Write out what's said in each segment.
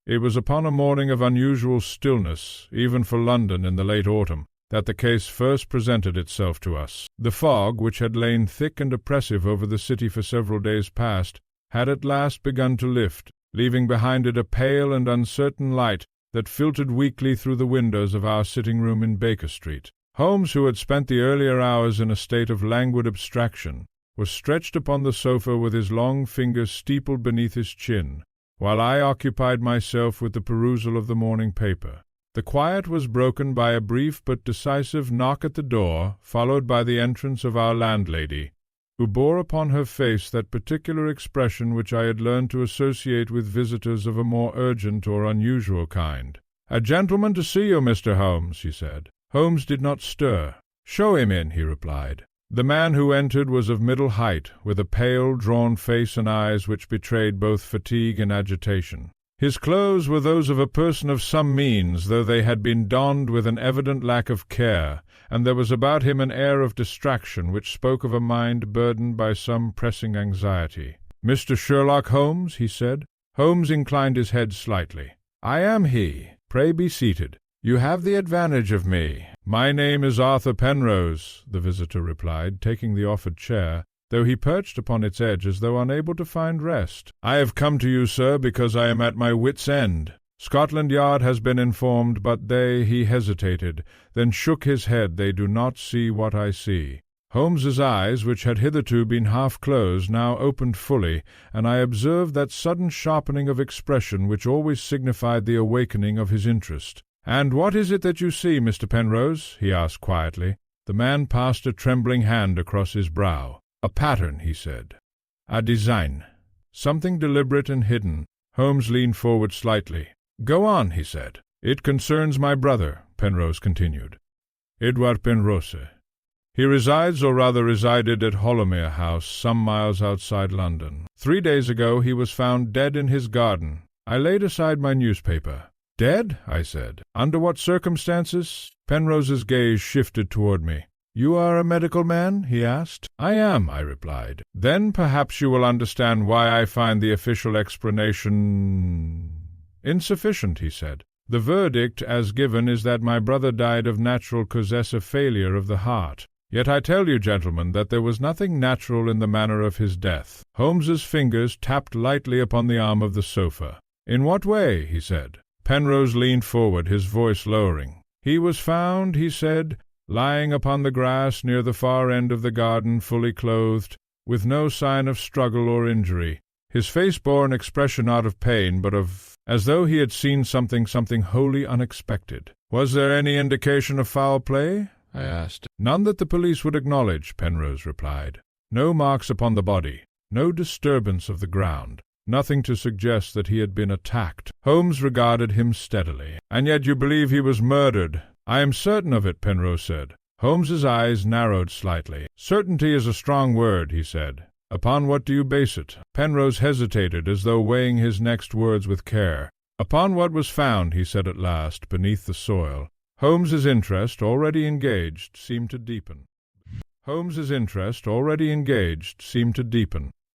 It was upon a morning of unusual stillness, even for London in the late autumn, that the case first presented itself to us. The fog, which had lain thick and oppressive over the city for several days past, had at last begun to lift, leaving behind it a pale and uncertain light that filtered weakly through the windows of our sitting-room in Baker Street. Holmes, who had spent the earlier hours in a state of languid abstraction, was stretched upon the sofa with his long fingers steepled beneath his chin, while I occupied myself with the perusal of the morning paper. The quiet was broken by a brief but decisive knock at the door, followed by the entrance of our landlady, who bore upon her face that particular expression which I had learned to associate with visitors of a more urgent or unusual kind. "A gentleman to see you, Mr. Holmes," she said. Holmes did not stir. "Show him in," he replied. The man who entered was of middle height, with a pale, drawn face and eyes which betrayed both fatigue and agitation. His clothes were those of a person of some means, though they had been donned with an evident lack of care, and there was about him an air of distraction which spoke of a mind burdened by some pressing anxiety. "Mr. Sherlock Holmes?" he said. Holmes inclined his head slightly. "I am he. Pray be seated. You have the advantage of me. My name is Arthur Penrose," the visitor replied, taking the offered chair, though he perched upon its edge as though unable to find rest. "I have come to you, sir, because I am at my wits' end. Scotland Yard has been informed, but he hesitated, then shook his head. They do not see what I see." Holmes's eyes, which had hitherto been half closed, now opened fully, and I observed that sudden sharpening of expression which always signified the awakening of his interest. "And what is it that you see, Mr. Penrose?" he asked quietly. The man passed a trembling hand across his brow. "A pattern," he said. "A design. Something deliberate and hidden." Holmes leaned forward slightly. "Go on," he said. "It concerns my brother," Penrose continued. "Edward Penrose. He resides, or rather resided, at Hollowmere House, some miles outside London. 3 days ago he was found dead in his garden." I laid aside my newspaper. "Dead?" I said. "Under what circumstances?" Penrose's gaze shifted toward me. "You are a medical man?" he asked. "I am," I replied. "Then perhaps you will understand why I find the official explanation insufficient," he said. "The verdict as given is that my brother died of natural causes of failure of the heart. Yet I tell you, gentlemen, that there was nothing natural in the manner of his death." Holmes's fingers tapped lightly upon the arm of the sofa. "In what way?" he said. Penrose leaned forward, his voice lowering. "He was found," he said, "lying upon the grass near the far end of the garden, fully clothed, with no sign of struggle or injury. His face bore an expression not of pain, but as though he had seen something wholly unexpected." "Was there any indication of foul play?" I asked. "None that the police would acknowledge," Penrose replied. "No marks upon the body, no disturbance of the ground. Nothing to suggest that he had been attacked." Holmes regarded him steadily. "And yet you believe he was murdered?" "I am certain of it," Penrose said. Holmes's eyes narrowed slightly. "Certainty is a strong word," he said. "Upon what do you base it?" Penrose hesitated, as though weighing his next words with care. "Upon what was found," he said at last, "beneath the soil." Holmes's interest, already engaged, seemed to deepen.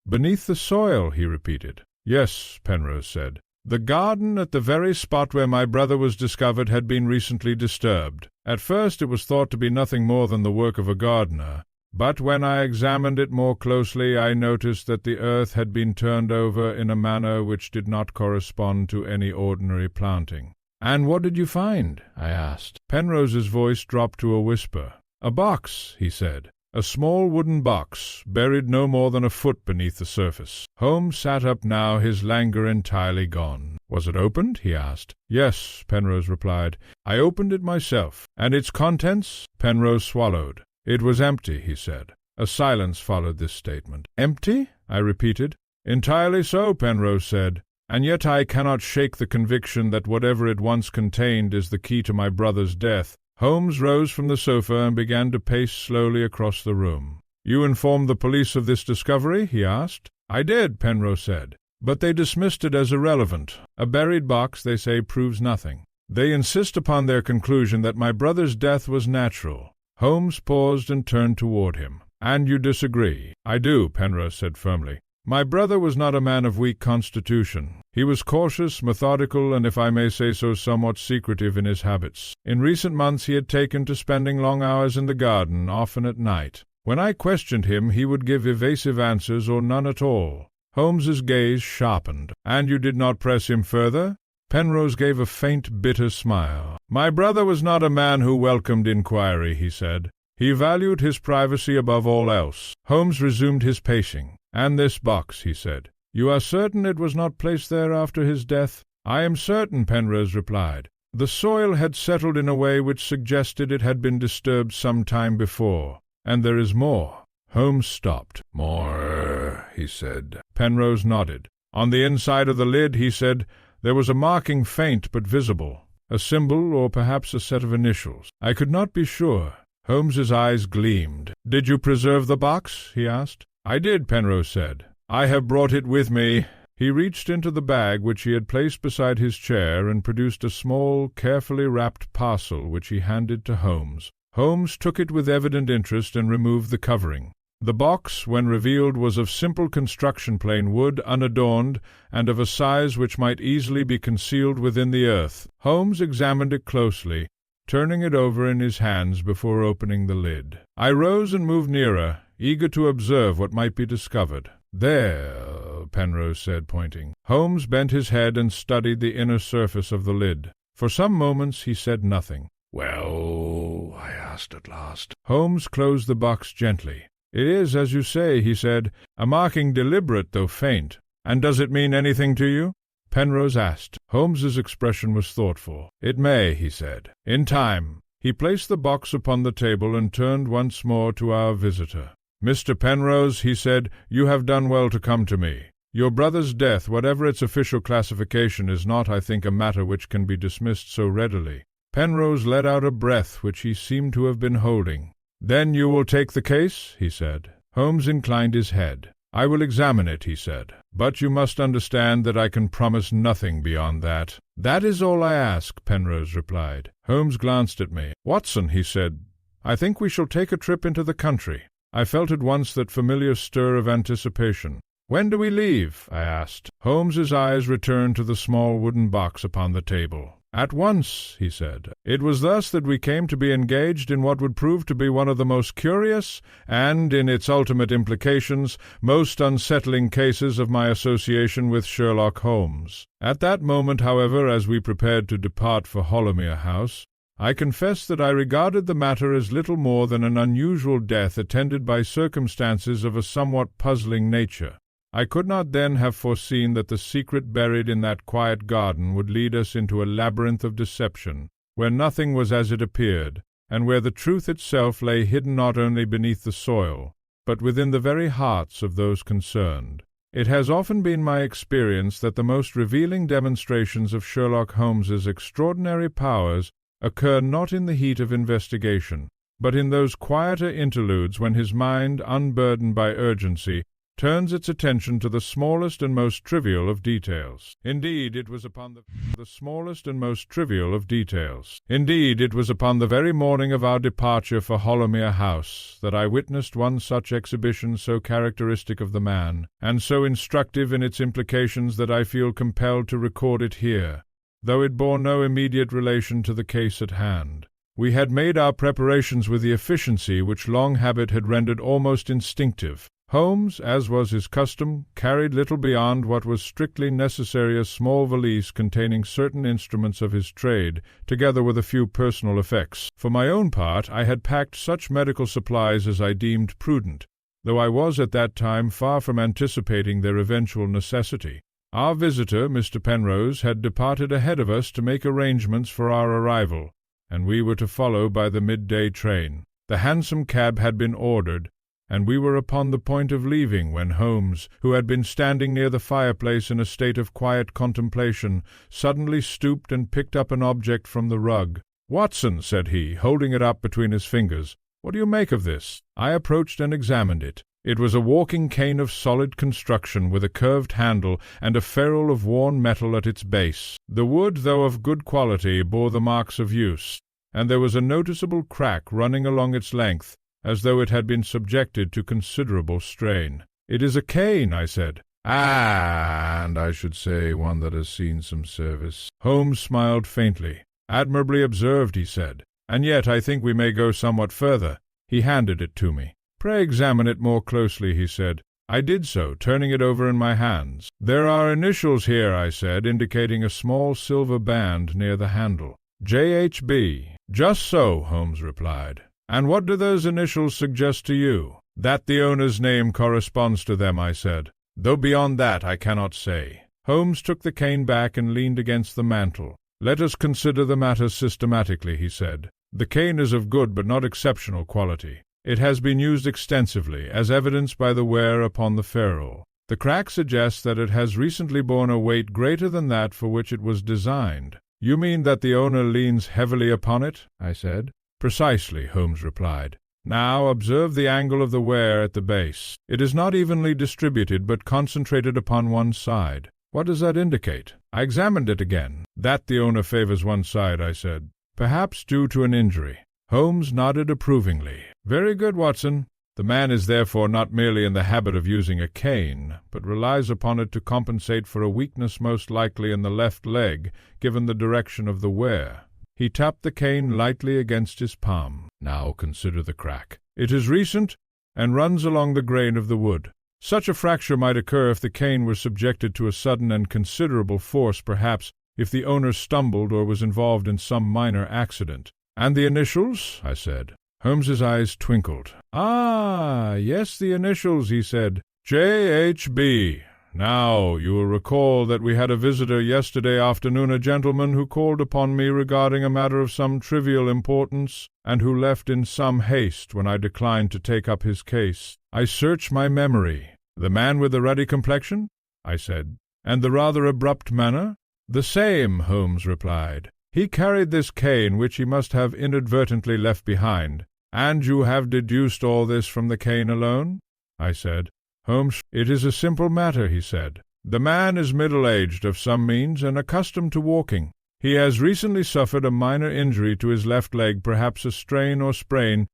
"Beneath the soil," he repeated. "Yes," Penrose said. "The garden at the very spot where my brother was discovered had been recently disturbed. At first it was thought to be nothing more than the work of a gardener, but when I examined it more closely I noticed that the earth had been turned over in a manner which did not correspond to any ordinary planting." "And what did you find?" I asked. Penrose's voice dropped to a whisper. "A box," he said. "A small wooden box, buried no more than a foot beneath the surface." Holmes sat up now, his languor entirely gone. "Was it opened?" he asked. "Yes," Penrose replied. "I opened it myself." "And its contents?" Penrose swallowed. "It was empty," he said. A silence followed this statement. "Empty?" I repeated. "Entirely so," Penrose said. "And yet I cannot shake the conviction that whatever it once contained is the key to my brother's death." Holmes rose from the sofa and began to pace slowly across the room. "You informed the police of this discovery?" he asked. "I did," Penrose said. "But they dismissed it as irrelevant. A buried box, they say, proves nothing. They insist upon their conclusion that my brother's death was natural." Holmes paused and turned toward him. "And you disagree?" "I do," Penrose said firmly. My brother was not a man of weak constitution. He was cautious, methodical, and, if I may say so, somewhat secretive in his habits. In recent months he had taken to spending long hours in the garden, often at night. When I questioned him, he would give evasive answers or none at all. Holmes's gaze sharpened. "And you did not press him further?" Penrose gave a faint, bitter smile. "My brother was not a man who welcomed inquiry," he said. "He valued his privacy above all else." Holmes resumed his pacing. "And this box," he said. "You are certain it was not placed there after his death?" "I am certain," Penrose replied. "The soil had settled in a way which suggested it had been disturbed some time before. And there is more." Holmes stopped. "More," he said. Penrose nodded. "On the inside of the lid," he said, "there was a marking faint but visible, a symbol or perhaps a set of initials. I could not be sure." Holmes's eyes gleamed. "Did you preserve the box?" he asked. "I did," Penrose said. "I have brought it with me." He reached into the bag which he had placed beside his chair and produced a small, carefully wrapped parcel which he handed to Holmes. Holmes took it with evident interest and removed the covering. The box, when revealed, was of simple construction, plain wood, unadorned, and of a size which might easily be concealed within the earth. Holmes examined it closely, turning it over in his hands before opening the lid. I rose and moved nearer, eager to observe what might be discovered. "There," Penrose said, pointing. Holmes bent his head and studied the inner surface of the lid. For some moments he said nothing. "Well?" I asked at last. Holmes closed the box gently. "It is, as you say," he said, "a marking deliberate though faint. And does it mean anything to you?" Penrose asked. Holmes's expression was thoughtful. "It may," he said. "In time." He placed the box upon the table and turned once more to our visitor. "Mr. Penrose," he said, "you have done well to come to me. Your brother's death, whatever its official classification, is not, I think, a matter which can be dismissed so readily." Penrose let out a breath which he seemed to have been holding. "Then you will take the case?" he said. Holmes inclined his head. "I will examine it," he said. "But you must understand that I can promise nothing beyond that." "That is all I ask," Penrose replied. Holmes glanced at me. "Watson," he said, "I think we shall take a trip into the country." I felt at once that familiar stir of anticipation. "When do we leave?" I asked. Holmes's eyes returned to the small wooden box upon the table. "At once," he said. "It was thus that we came to be engaged in what would prove to be one of the most curious and, in its ultimate implications, most unsettling cases of my association with Sherlock Holmes." At that moment, however, as we prepared to depart for Hollowmere House, I confess that I regarded the matter as little more than an unusual death attended by circumstances of a somewhat puzzling nature. I could not then have foreseen that the secret buried in that quiet garden would lead us into a labyrinth of deception, where nothing was as it appeared, and where the truth itself lay hidden not only beneath the soil, but within the very hearts of those concerned. It has often been my experience that the most revealing demonstrations of Sherlock Holmes's extraordinary powers occur not in the heat of investigation, but in those quieter interludes when his mind, unburdened by urgency, turns its attention to the smallest and most trivial of details. Indeed, it was upon the smallest and most trivial of details. Indeed, it was upon the very morning of our departure for Hollowmere House that I witnessed one such exhibition so characteristic of the man, and so instructive in its implications that I feel compelled to record it here, though it bore no immediate relation to the case at hand. We had made our preparations with the efficiency which long habit had rendered almost instinctive. Holmes, as was his custom, carried little beyond what was strictly necessary, a small valise containing certain instruments of his trade, together with a few personal effects. For my own part, I had packed such medical supplies as I deemed prudent, though I was at that time far from anticipating their eventual necessity. Our visitor, Mr. Penrose, had departed ahead of us to make arrangements for our arrival, and we were to follow by the midday train. The hansom cab had been ordered, and we were upon the point of leaving when Holmes, who had been standing near the fireplace in a state of quiet contemplation, suddenly stooped and picked up an object from the rug. "Watson," said he, holding it up between his fingers, "what do you make of this?" I approached and examined it. It was a walking cane of solid construction, with a curved handle and a ferrule of worn metal at its base. The wood, though of good quality, bore the marks of use, and there was a noticeable crack running along its length, as though it had been subjected to considerable strain. "It is a cane," I said. "Ah, and I should say one that has seen some service." Holmes smiled faintly. "Admirably observed," he said. "And yet I think we may go somewhat further." He handed it to me. "Pray examine it more closely," he said. I did so, turning it over in my hands. "There are initials here," I said, indicating a small silver band near the handle. "J.H.B." "Just so," Holmes replied. "And what do those initials suggest to you?" "That the owner's name corresponds to them," I said, "though beyond that I cannot say." Holmes took the cane back and leaned against the mantel. "Let us consider the matter systematically," he said. "The cane is of good but not exceptional quality. It has been used extensively, as evidenced by the wear upon the ferrule. The crack suggests that it has recently borne a weight greater than that for which it was designed." "You mean that the owner leans heavily upon it?" I said. "Precisely," Holmes replied. "Now observe the angle of the wear at the base. It is not evenly distributed, but concentrated upon one side. What does that indicate?" I examined it again. "That the owner favors one side," I said. "Perhaps due to an injury." Holmes nodded approvingly. "Very good, Watson. The man is therefore not merely in the habit of using a cane, but relies upon it to compensate for a weakness most likely in the left leg, given the direction of the wear." He tapped the cane lightly against his palm. "Now consider the crack. It is recent, and runs along the grain of the wood. Such a fracture might occur if the cane were subjected to a sudden and considerable force, perhaps if the owner stumbled or was involved in some minor accident." "And the initials?" I said. Holmes's eyes twinkled. "Ah, yes, the initials," he said. "J.H.B. Now, you will recall that we had a visitor yesterday afternoon, a gentleman who called upon me regarding a matter of some trivial importance, and who left in some haste when I declined to take up his case. I searched my memory. The man with the ruddy complexion?" I said. "And the rather abrupt manner?" "The same," Holmes replied. "He carried this cane, which he must have inadvertently left behind." "And you have deduced all this from the cane alone?" I said. Holmes, "It is a simple matter," he said. "The man is middle-aged, of some means, and accustomed to walking. He has recently suffered a minor injury to his left leg, perhaps a strain or sprain,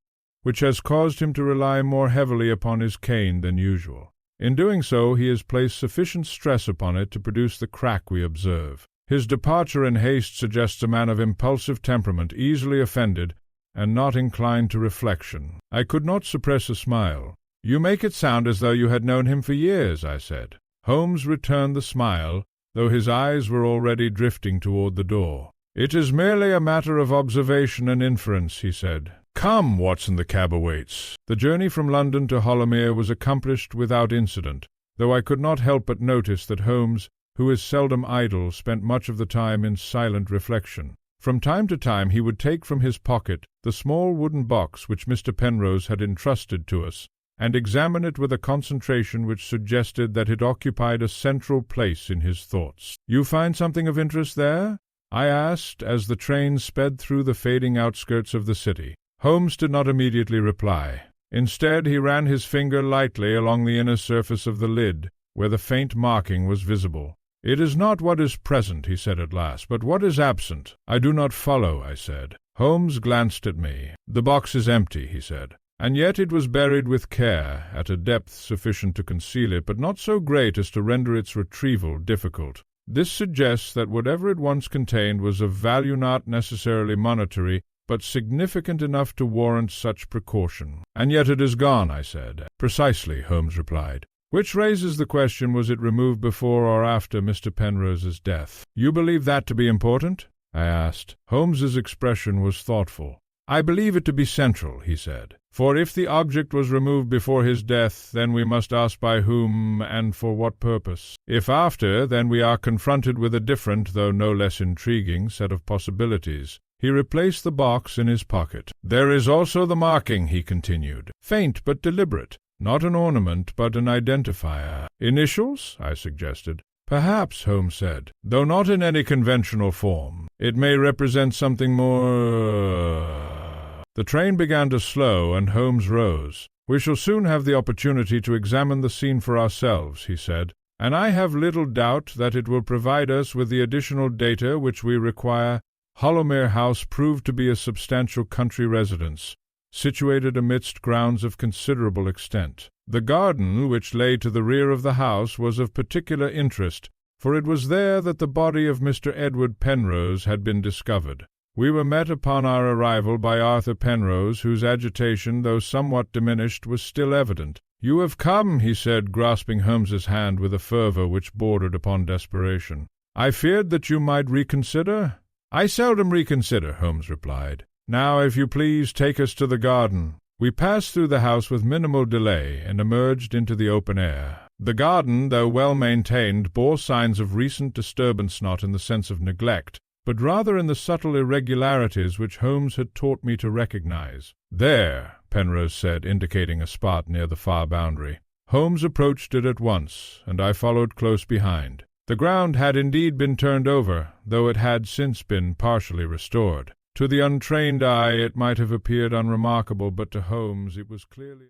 which has caused him to rely more heavily upon his cane than usual. In doing so, he has placed sufficient stress upon it to produce the crack we observe. His departure in haste suggests a man of impulsive temperament, easily offended, and not inclined to reflection." I could not suppress a smile. "You make it sound as though you had known him for years," I said. Holmes returned the smile, though his eyes were already drifting toward the door. "It is merely a matter of observation and inference," he said. "Come, Watson, the cab awaits." The journey from London to Holomere was accomplished without incident, though I could not help but notice that Holmes, who is seldom idle, spent much of the time in silent reflection. From time to time he would take from his pocket the small wooden box which Mr. Penrose had entrusted to us, and examine it with a concentration which suggested that it occupied a central place in his thoughts. "You find something of interest there?" I asked, as the train sped through the fading outskirts of the city. Holmes did not immediately reply. Instead, he ran his finger lightly along the inner surface of the lid, where the faint marking was visible. "It is not what is present," he said at last, "but what is absent." "I do not follow," I said. Holmes glanced at me. "The box is empty," he said. "And yet it was buried with care, at a depth sufficient to conceal it, but not so great as to render its retrieval difficult. This suggests that whatever it once contained was of value not necessarily monetary, but significant enough to warrant such precaution." "And yet it is gone," I said. "Precisely," Holmes replied. "Which raises the question, was it removed before or after Mr. Penrose's death?" "You believe that to be important?" I asked. Holmes's expression was thoughtful. "I believe it to be central," he said. "For if the object was removed before his death, then we must ask by whom and for what purpose. If after, then we are confronted with a different, though no less intriguing, set of possibilities." He replaced the box in his pocket. "There is also the marking," he continued. "Faint but deliberate. Not an ornament, but an identifier." "Initials?" I suggested. "Perhaps," Holmes said, "though not in any conventional form. It may represent something more—" The train began to slow, and Holmes rose. "We shall soon have the opportunity to examine the scene for ourselves," he said, "and I have little doubt that it will provide us with the additional data which we require." Holomere House proved to be a substantial country residence, situated amidst grounds of considerable extent. The garden, which lay to the rear of the house, was of particular interest, for it was there that the body of Mr. Edward Penrose had been discovered. We were met upon our arrival by Arthur Penrose, whose agitation, though somewhat diminished, was still evident. "You have come," he said, grasping Holmes's hand with a fervour which bordered upon desperation. "I feared that you might reconsider." "I seldom reconsider," Holmes replied. "Now, if you please, take us to the garden." We passed through the house with minimal delay, and emerged into the open air. The garden, though well maintained, bore signs of recent disturbance, not in the sense of neglect, but rather in the subtle irregularities which Holmes had taught me to recognize. "There," Penrose said, indicating a spot near the far boundary. Holmes approached it at once, and I followed close behind. The ground had indeed been turned over, though it had since been partially restored. To the untrained eye it might have appeared unremarkable, but to Holmes it was clearly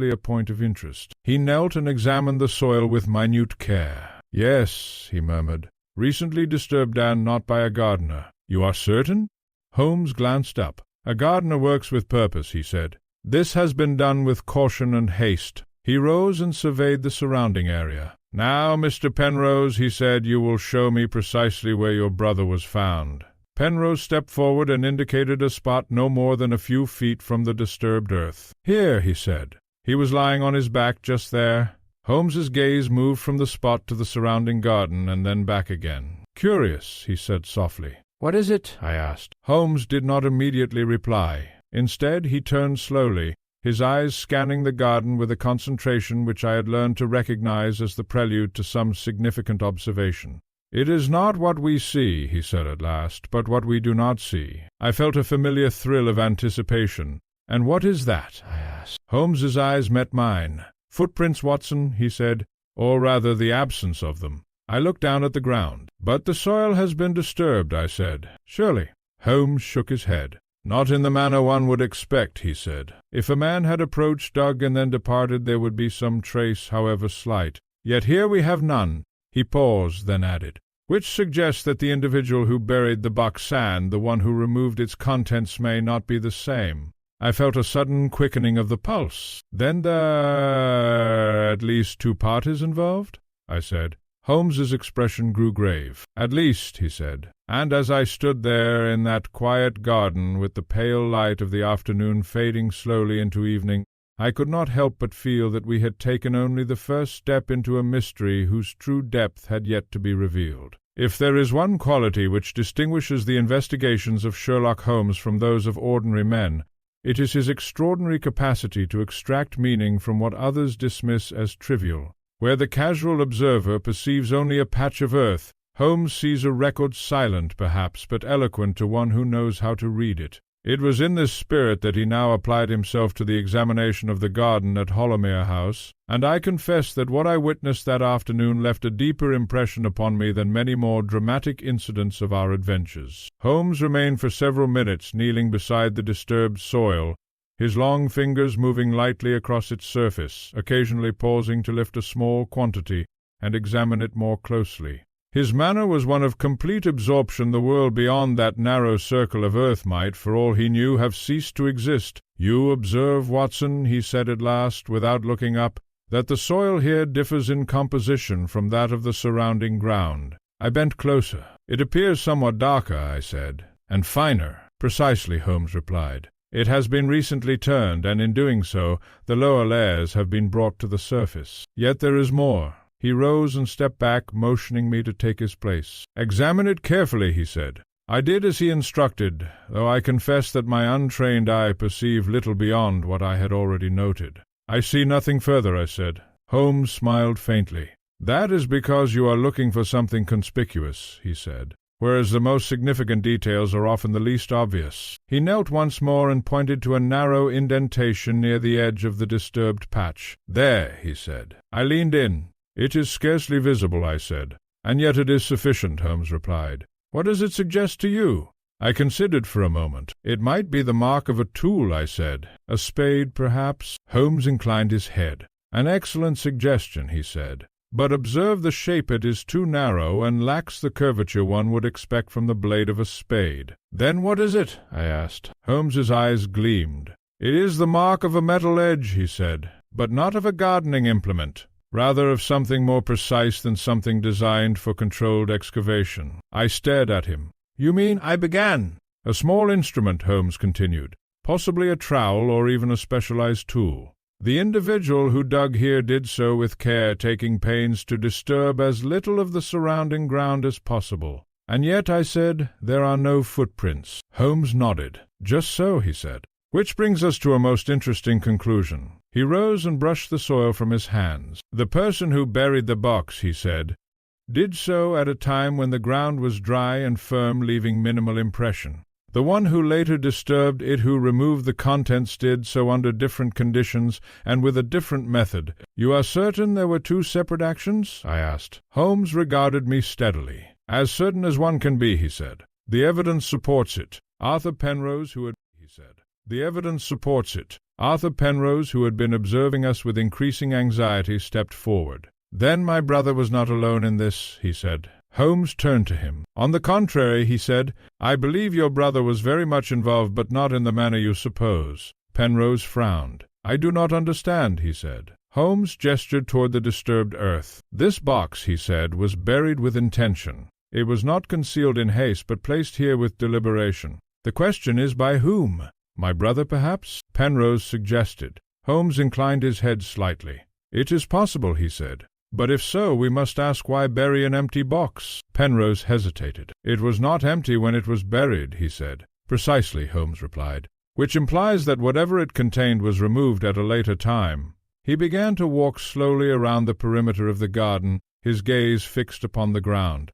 a point of interest. He knelt and examined the soil with minute care. "Yes," he murmured, "recently disturbed, and not by a gardener." "You are certain?" Holmes glanced up. "A gardener works with purpose," he said. "This has been done with caution and haste." He rose and surveyed the surrounding area. "Now, Mr. Penrose," he said, "you will show me precisely where your brother was found." Penrose stepped forward and indicated a spot no more than a few feet from the disturbed earth. "Here," he said. He was lying on his back just there. Holmes's gaze moved from the spot to the surrounding garden and then back again. "Curious," he said softly. "What is it?" I asked. Holmes did not immediately reply. Instead, he turned slowly, his eyes scanning the garden with a concentration which I had learned to recognize as the prelude to some significant observation. "It is not what we see," he said at last, "but what we do not see." I felt a familiar thrill of anticipation. "And what is that?" I asked. Holmes's eyes met mine. "Footprints, Watson," he said, "or rather the absence of them." I looked down at the ground. "But the soil has been disturbed," I said. "Surely." Holmes shook his head. "Not in the manner one would expect," he said. "If a man had approached, dug, and then departed, there would be some trace, however slight. Yet here we have none." He paused, then added, "which suggests that the individual who buried the box sand, the one who removed its contents, may not be the same." I felt a sudden quickening of the pulse. "Then there are at least two parties involved?" I said. Holmes's expression grew grave. "At least," he said, and as I stood there in that quiet garden, with the pale light of the afternoon fading slowly into evening, I could not help but feel that we had taken only the first step into a mystery whose true depth had yet to be revealed. If there is one quality which distinguishes the investigations of Sherlock Holmes from those of ordinary men, it is his extraordinary capacity to extract meaning from what others dismiss as trivial. Where the casual observer perceives only a patch of earth, Holmes sees a record silent, perhaps, but eloquent to one who knows how to read it. It was in this spirit that he now applied himself to the examination of the garden at Hollowmere House, and I confess that what I witnessed that afternoon left a deeper impression upon me than many more dramatic incidents of our adventures. Holmes remained for several minutes kneeling beside the disturbed soil, his long fingers moving lightly across its surface, occasionally pausing to lift a small quantity and examine it more closely. His manner was one of complete absorption. The world beyond that narrow circle of earth might, for all he knew, have ceased to exist. "You observe, Watson," he said at last, without looking up, "that the soil here differs in composition from that of the surrounding ground." I bent closer. "It appears somewhat darker," I said. "And finer." "Precisely," Holmes replied. "It has been recently turned, and in doing so, the lower layers have been brought to the surface. Yet there is more." He rose and stepped back, motioning me to take his place. "Examine it carefully," he said. I did as he instructed, though I confess that my untrained eye perceived little beyond what I had already noted. "I see nothing further," I said. Holmes smiled faintly. "That is because you are looking for something conspicuous," he said, "whereas the most significant details are often the least obvious." He knelt once more and pointed to a narrow indentation near the edge of the disturbed patch. "There," he said. I leaned in. "It is scarcely visible," I said. "And yet it is sufficient," Holmes replied. "What does it suggest to you?" I considered for a moment. "It might be the mark of a tool," I said. "A spade, perhaps?" Holmes inclined his head. "An excellent suggestion," he said. but observe the shape. It is too narrow and lacks the curvature one would expect from the blade of a spade." "Then what is it?" I asked. Holmes's eyes gleamed. "It is the mark of a metal edge," he said, "but not of a gardening implement. Rather of something more precise than something designed for controlled excavation." I stared at him. "You mean—" I began. "A small instrument," Holmes continued, "possibly a trowel or even a specialized tool. The individual who dug here did so with care, taking pains to disturb as little of the surrounding ground as possible. And yet," I said, "there are no footprints." Holmes nodded. "Just so," he said. "Which brings us to a most interesting conclusion." He rose and brushed the soil from his hands. "The person who buried the box," he said, "did so at a time when the ground was dry and firm, leaving minimal impression. The one who later disturbed it, who removed the contents, did so under different conditions and with a different method." "You are certain there were two separate actions?" I asked. Holmes regarded me steadily. "As certain as one can be," he said. "The evidence supports it." Arthur Penrose, who had been observing us with increasing anxiety, stepped forward. "Then my brother was not alone in this," he said. Holmes turned to him. "On the contrary," he said, "I believe your brother was very much involved, but not in the manner you suppose." Penrose frowned. "I do not understand," he said. Holmes gestured toward the disturbed earth. "This box," he said, "was buried with intention. It was not concealed in haste, but placed here with deliberation. The question is, by whom? My brother, perhaps?" Penrose suggested. Holmes inclined his head slightly. "It is possible," he said. "But if so, we must ask, why bury an empty box?" Penrose hesitated. "It was not empty when it was buried," he said. "Precisely," Holmes replied. "Which implies that whatever it contained was removed at a later time." He began to walk slowly around the perimeter of the garden, his gaze fixed upon the ground.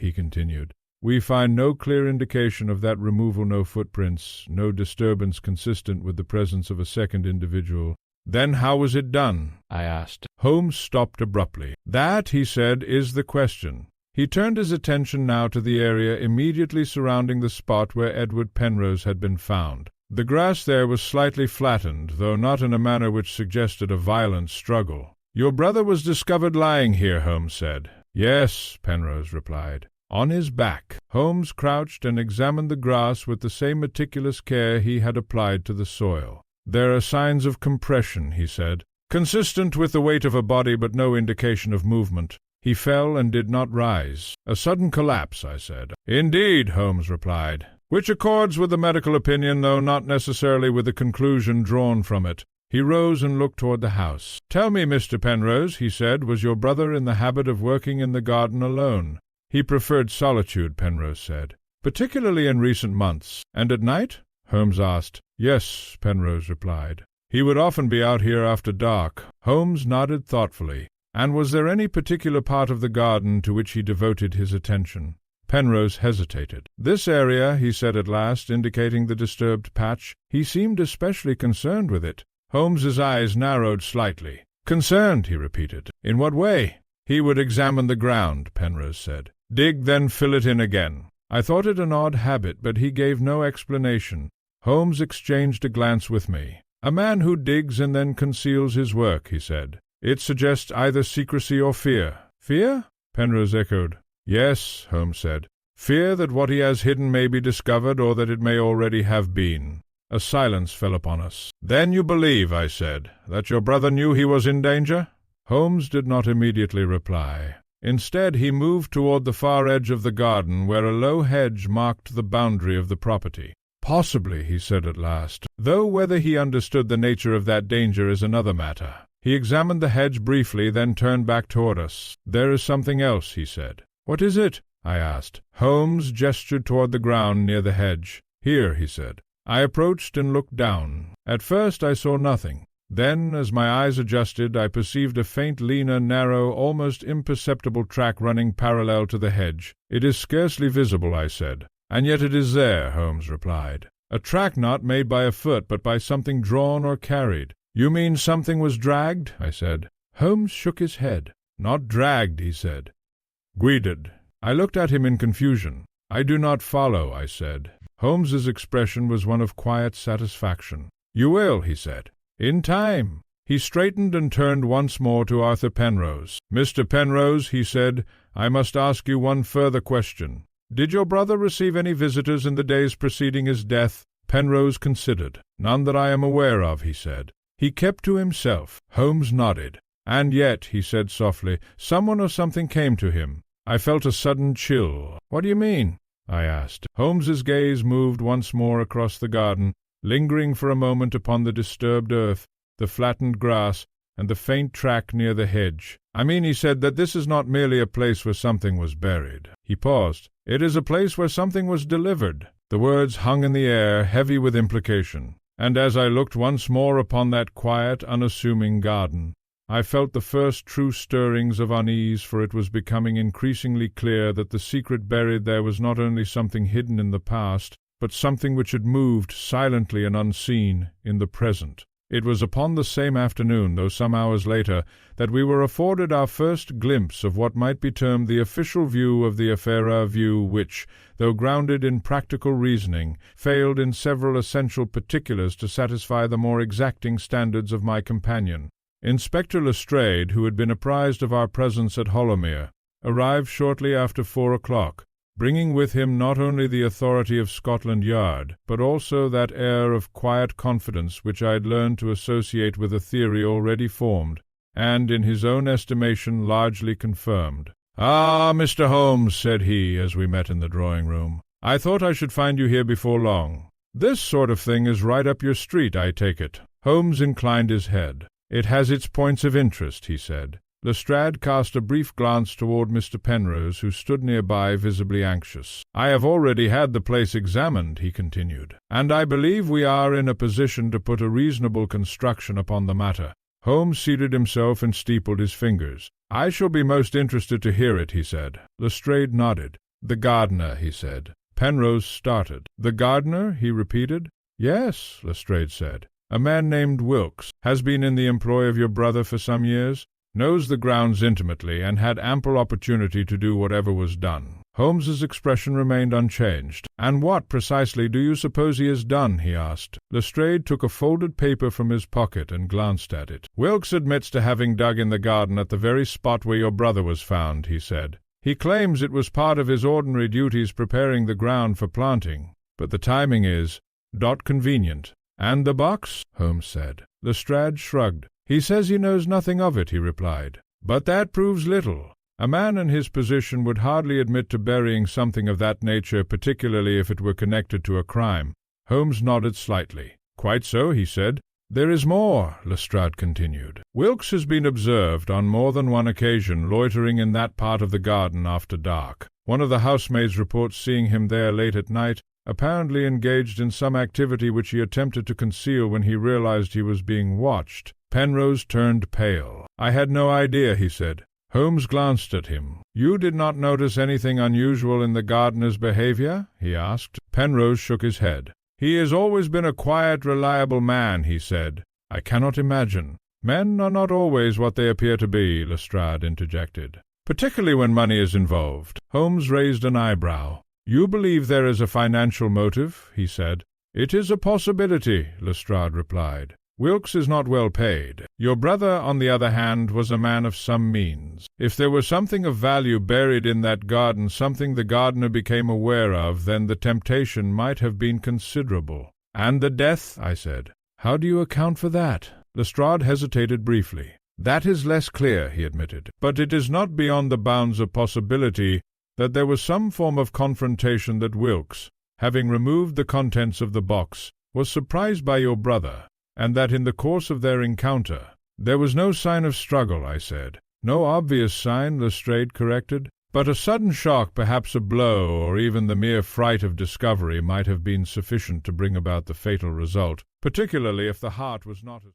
He continued. "We find no clear indication of that removal, no footprints, no disturbance consistent with the presence of a second individual." "Then how was it done?" I asked. Holmes stopped abruptly. "That," he said, "is the question." He turned his attention now to the area immediately surrounding the spot where Edward Penrose had been found. The grass there was slightly flattened, though not in a manner which suggested a violent struggle. "Your brother was discovered lying here," Holmes said. "Yes," Penrose replied. On his back, Holmes crouched and examined the grass with the same meticulous care he had applied to the soil. "There are signs of compression," he said, "consistent with the weight of a body, but no indication of movement. He fell and did not rise." "A sudden collapse," I said. "Indeed," Holmes replied, "which accords with the medical opinion, though not necessarily with the conclusion drawn from it." He rose and looked toward the house. "Tell me, Mr. Penrose," he said, "was your brother in the habit of working in the garden alone?" "He preferred solitude," Penrose said, "particularly in recent months." "And at night?" Holmes asked. "Yes," Penrose replied. "He would often be out here after dark." Holmes nodded thoughtfully. "And was there any particular part of the garden to which he devoted his attention?" Penrose hesitated. "This area," he said at last, indicating the disturbed patch. "He seemed especially concerned with it." Holmes's eyes narrowed slightly. "Concerned," he repeated. "In what way?" "He would examine the ground," Penrose said. "Dig, then fill it in again." I thought it an odd habit, but he gave no explanation. Holmes exchanged a glance with me. "A man who digs and then conceals his work," he said. "It suggests either secrecy or fear." "Fear?" Penrose echoed. "Yes," Holmes said. "Fear that what he has hidden may be discovered, or that it may already have been." A silence fell upon us. "Then you believe," I said, "that your brother knew he was in danger?" Holmes did not immediately reply. Instead, he moved toward the far edge of the garden, where a low hedge marked the boundary of the property. "Possibly," he said at last, "though whether he understood the nature of that danger is another matter." He examined the hedge briefly, then turned back toward us. "There is something else," he said. "What is it?" I asked. Holmes gestured toward the ground near the hedge. "Here," he said. I approached and looked down. At first I saw nothing. Then, as my eyes adjusted, I perceived a faint, leaner, narrow, almost imperceptible track running parallel to the hedge. "It is scarcely visible," I said. "And yet it is there," Holmes replied. "A track not made by a foot, but by something drawn or carried." "You mean something was dragged?" I said. Holmes shook his head. "Not dragged," he said. "Guided." I looked at him in confusion. "I do not follow," I said. Holmes's expression was one of quiet satisfaction. "You will," he said. "In time." He straightened and turned once more to Arthur Penrose. "Mr. Penrose," he said, "I must ask you one further question. Did your brother receive any visitors in the days preceding his death?" Penrose considered. "None that I am aware of," he said. "He kept to himself." Holmes nodded. "And yet," he said softly, "someone or something came to him." I felt a sudden chill. "What do you mean?" I asked. Holmes's gaze moved once more across the garden, lingering for a moment upon the disturbed earth, the flattened grass, and the faint track near the hedge. "I mean," he said, "that this is not merely a place where something was buried." He paused. "It is a place where something was delivered." The words hung in the air, heavy with implication. And as I looked once more upon that quiet, unassuming garden, I felt the first true stirrings of unease, for it was becoming increasingly clear that the secret buried there was not only something hidden in the past, but something which had moved, silently and unseen, in the present. It was upon the same afternoon, though some hours later, that we were afforded our first glimpse of what might be termed the official view of the affaire view which, though grounded in practical reasoning, failed in several essential particulars to satisfy the more exacting standards of my companion. Inspector Lestrade, who had been apprised of our presence at Hollowmere, arrived shortly after 4 o'clock, bringing with him not only the authority of Scotland Yard, but also that air of quiet confidence which I had learned to associate with a theory already formed, and, in his own estimation, largely confirmed. "Ah, Mr. Holmes," said he, as we met in the drawing-room, "I thought I should find you here before long. This sort of thing is right up your street, I take it." Holmes inclined his head. "It has its points of interest," he said. Lestrade cast a brief glance toward Mr. Penrose, who stood nearby, visibly anxious. "I have already had the place examined," he continued, "and I believe we are in a position to put a reasonable construction upon the matter." Holmes seated himself and steepled his fingers. "I shall be most interested to hear it," he said. Lestrade nodded. "The gardener," he said. Penrose started. "The gardener?" he repeated. "Yes," Lestrade said. "A man named Wilkes has been in the employ of your brother for some years, knows the grounds intimately, and had ample opportunity to do whatever was done." Holmes's expression remained unchanged. "And what, precisely, do you suppose he has done?" he asked. Lestrade took a folded paper from his pocket and glanced at it. "Wilkes admits to having dug in the garden at the very spot where your brother was found," he said. "He claims it was part of his ordinary duties preparing the ground for planting, but the timing is not convenient." "And the box?" Holmes said. Lestrade shrugged. "He says he knows nothing of it," he replied. "But that proves little. A man in his position would hardly admit to burying something of that nature, particularly if it were connected to a crime." Holmes nodded slightly. "Quite so," he said. "There is more," Lestrade continued. "Wilkes has been observed on more than one occasion loitering in that part of the garden after dark. One of the housemaids reports seeing him there late at night, apparently engaged in some activity which he attempted to conceal when he realized he was being watched." Penrose turned pale. "I had no idea," he said. Holmes glanced at him. "You did not notice anything unusual in the gardener's behavior?" he asked. Penrose shook his head. "He has always been a quiet, reliable man," he said. "I cannot imagine." "Men are not always what they appear to be," Lestrade interjected. "Particularly when money is involved." Holmes raised an eyebrow. "You believe there is a financial motive?" he said. "It is a possibility," Lestrade replied. "Wilkes is not well paid. Your brother, on the other hand, was a man of some means. If there were something of value buried in that garden, something the gardener became aware of, then the temptation might have been considerable." "And the death?" I said. "How do you account for that?" Lestrade hesitated briefly. "That is less clear," he admitted. "But it is not beyond the bounds of possibility that there was some form of confrontation, that Wilkes, having removed the contents of the box, was surprised by your brother, and that in the course of their encounter—" "There was no sign of struggle," I said. "No obvious sign," Lestrade corrected. "But a sudden shock, perhaps a blow, or even the mere fright of discovery, might have been sufficient to bring about the fatal result, particularly if the heart was not as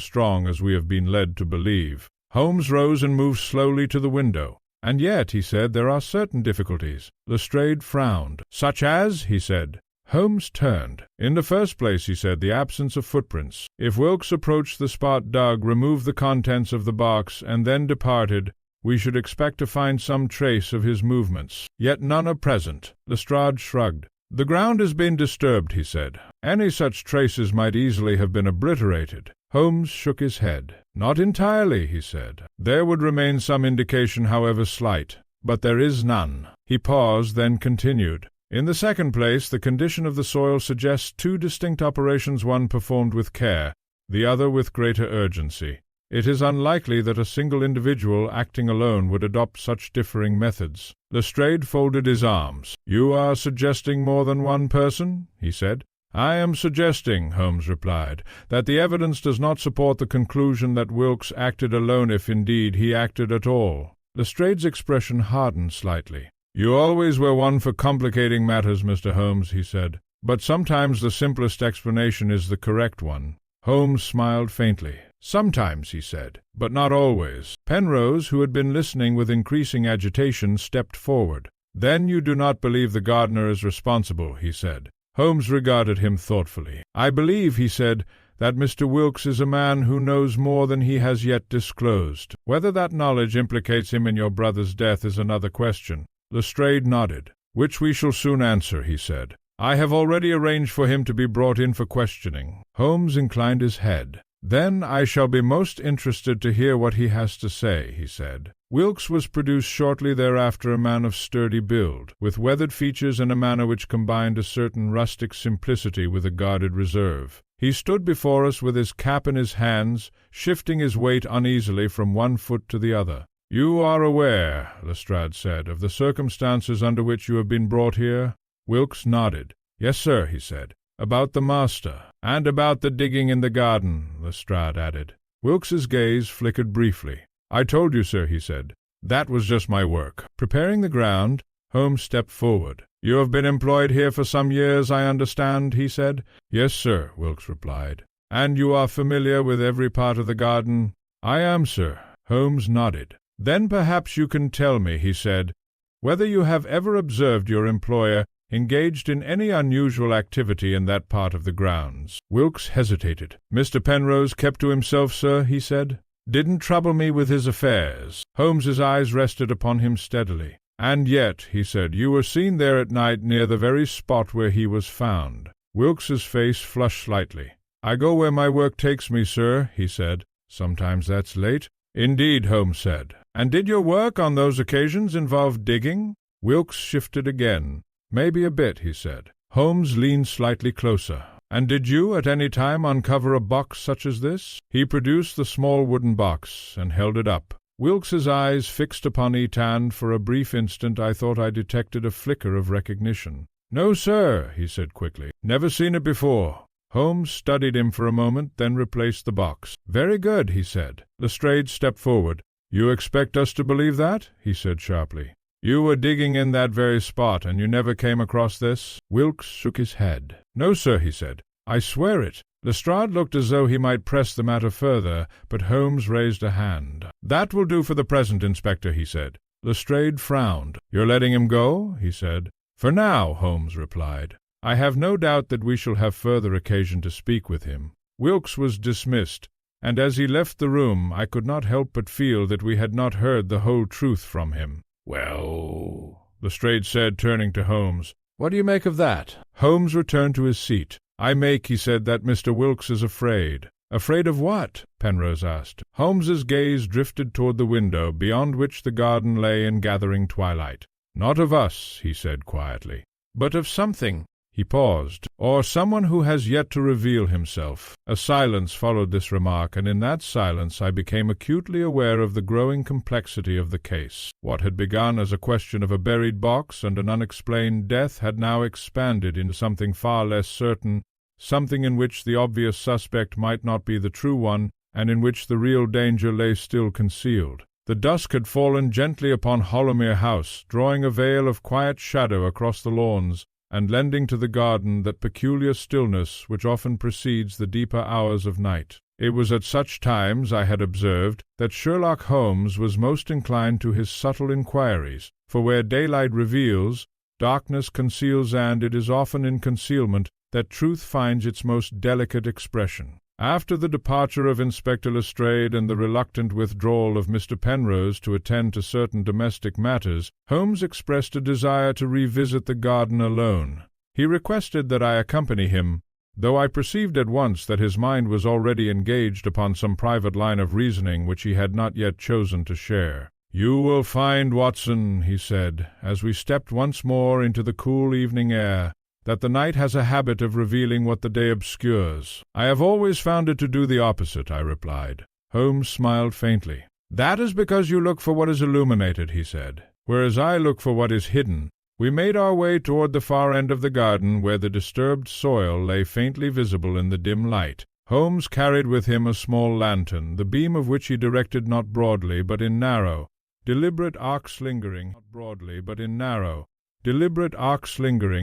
strong as we have been led to believe." Holmes rose and moved slowly to the window. "And yet," he said, "there are certain difficulties." Lestrade frowned. "Such as?" he said. Holmes turned. "In the first place," he said, "the absence of footprints. If Wilkes approached the spot dug, removed the contents of the box, and then departed, we should expect to find some trace of his movements. Yet none are present." Lestrade shrugged. "The ground has been disturbed," he said. "Any such traces might easily have been obliterated." Holmes shook his head. "Not entirely," he said. "There would remain some indication, however slight, but there is none." He paused, then continued. "In the second place, the condition of the soil suggests two distinct operations, one performed with care, the other with greater urgency. It is unlikely that a single individual, acting alone, would adopt such differing methods." Lestrade folded his arms. "You are suggesting more than one person?" he said. "I am suggesting," Holmes replied, "that the evidence does not support the conclusion that Wilkes acted alone, if indeed he acted at all." Lestrade's expression hardened slightly. "You always were one for complicating matters, Mr. Holmes," he said, "but sometimes the simplest explanation is the correct one." Holmes smiled faintly. "Sometimes," he said, "but not always." Penrose, who had been listening with increasing agitation, stepped forward. "Then you do not believe the gardener is responsible," he said. Holmes regarded him thoughtfully. "I believe," he said, "that Mr. Wilkes is a man who knows more than he has yet disclosed. Whether that knowledge implicates him in your brother's death is another question." Lestrade nodded. "Which we shall soon answer," he said. "I have already arranged for him to be brought in for questioning." Holmes inclined his head. "Then I shall be most interested to hear what he has to say," he said. Wilkes was produced shortly thereafter, a man of sturdy build, with weathered features and a manner which combined a certain rustic simplicity with a guarded reserve. He stood before us with his cap in his hands, shifting his weight uneasily from one foot to the other. "You are aware," Lestrade said, "of the circumstances under which you have been brought here?" Wilkes nodded. "Yes, sir," he said. "About the master." "And about the digging in the garden," Lestrade added. Wilkes's gaze flickered briefly. "I told you, sir," he said. "That was just my work." Preparing the ground, Holmes stepped forward. "You have been employed here for some years, I understand," he said. "Yes, sir," Wilkes replied. "And you are familiar with every part of the garden?" "I am, sir." Holmes nodded. "Then perhaps you can tell me," he said, "whether you have ever observed your employer engaged in any unusual activity in that part of the grounds." Wilkes hesitated. "Mr. Penrose kept to himself, sir," he said. "Didn't trouble me with his affairs." Holmes's eyes rested upon him steadily. "And yet," he said, "you were seen there at night near the very spot where he was found." Wilkes's face flushed slightly. "I go where my work takes me, sir," he said. "Sometimes that's late." "Indeed," Holmes said. "And did your work on those occasions involve digging?" Wilkes shifted again. "Maybe a bit," he said. Holmes leaned slightly closer. "And did you at any time uncover a box such as this?" He produced the small wooden box and held it up. Wilkes's eyes fixed upon it, and for a brief instant I thought I detected a flicker of recognition. "No, sir," he said quickly. "Never seen it before." Holmes studied him for a moment, then replaced the box. "Very good," he said. Lestrade stepped forward. "You expect us to believe that?" he said sharply. "You were digging in that very spot, and you never came across this?" Wilkes shook his head. "No, sir," he said. "I swear it." Lestrade looked as though he might press the matter further, but Holmes raised a hand. "That will do for the present, Inspector," he said. Lestrade frowned. "You're letting him go?" he said. "For now," Holmes replied. "I have no doubt that we shall have further occasion to speak with him." Wilkes was dismissed, and as he left the room I could not help but feel that we had not heard the whole truth from him. "Well," Lestrade said, turning to Holmes, "what do you make of that?" Holmes returned to his seat. "I make," he said, "that Mr. Wilkes is afraid." "Afraid of what?" Penrose asked. Holmes's gaze drifted toward the window, beyond which the garden lay in gathering twilight. "Not of us," he said quietly, "but of something." He paused. "Or someone who has yet to reveal himself." A silence followed this remark, and in that silence I became acutely aware of the growing complexity of the case. What had begun as a question of a buried box and an unexplained death had now expanded into something far less certain, something in which the obvious suspect might not be the true one, and in which the real danger lay still concealed. The dusk had fallen gently upon Hollowmere House, drawing a veil of quiet shadow across the lawns, and lending to the garden that peculiar stillness which often precedes the deeper hours of night. It was at such times, I had observed, that Sherlock Holmes was most inclined to his subtle inquiries, for where daylight reveals, darkness conceals, and it is often in concealment that truth finds its most delicate expression. After the departure of Inspector Lestrade and the reluctant withdrawal of Mr. Penrose to attend to certain domestic matters, Holmes expressed a desire to revisit the garden alone. He requested that I accompany him, though I perceived at once that his mind was already engaged upon some private line of reasoning which he had not yet chosen to share. "You will find, Watson," he said, as we stepped once more into the cool evening air, "that the night has a habit of revealing what the day obscures." "I have always found it to do the opposite," I replied. Holmes smiled faintly. "That is because you look for what is illuminated," he said, "whereas I look for what is hidden." We made our way toward the far end of the garden, where the disturbed soil lay faintly visible in the dim light. Holmes carried with him a small lantern, the beam of which he directed not broadly, but in narrow, deliberate arcs lingering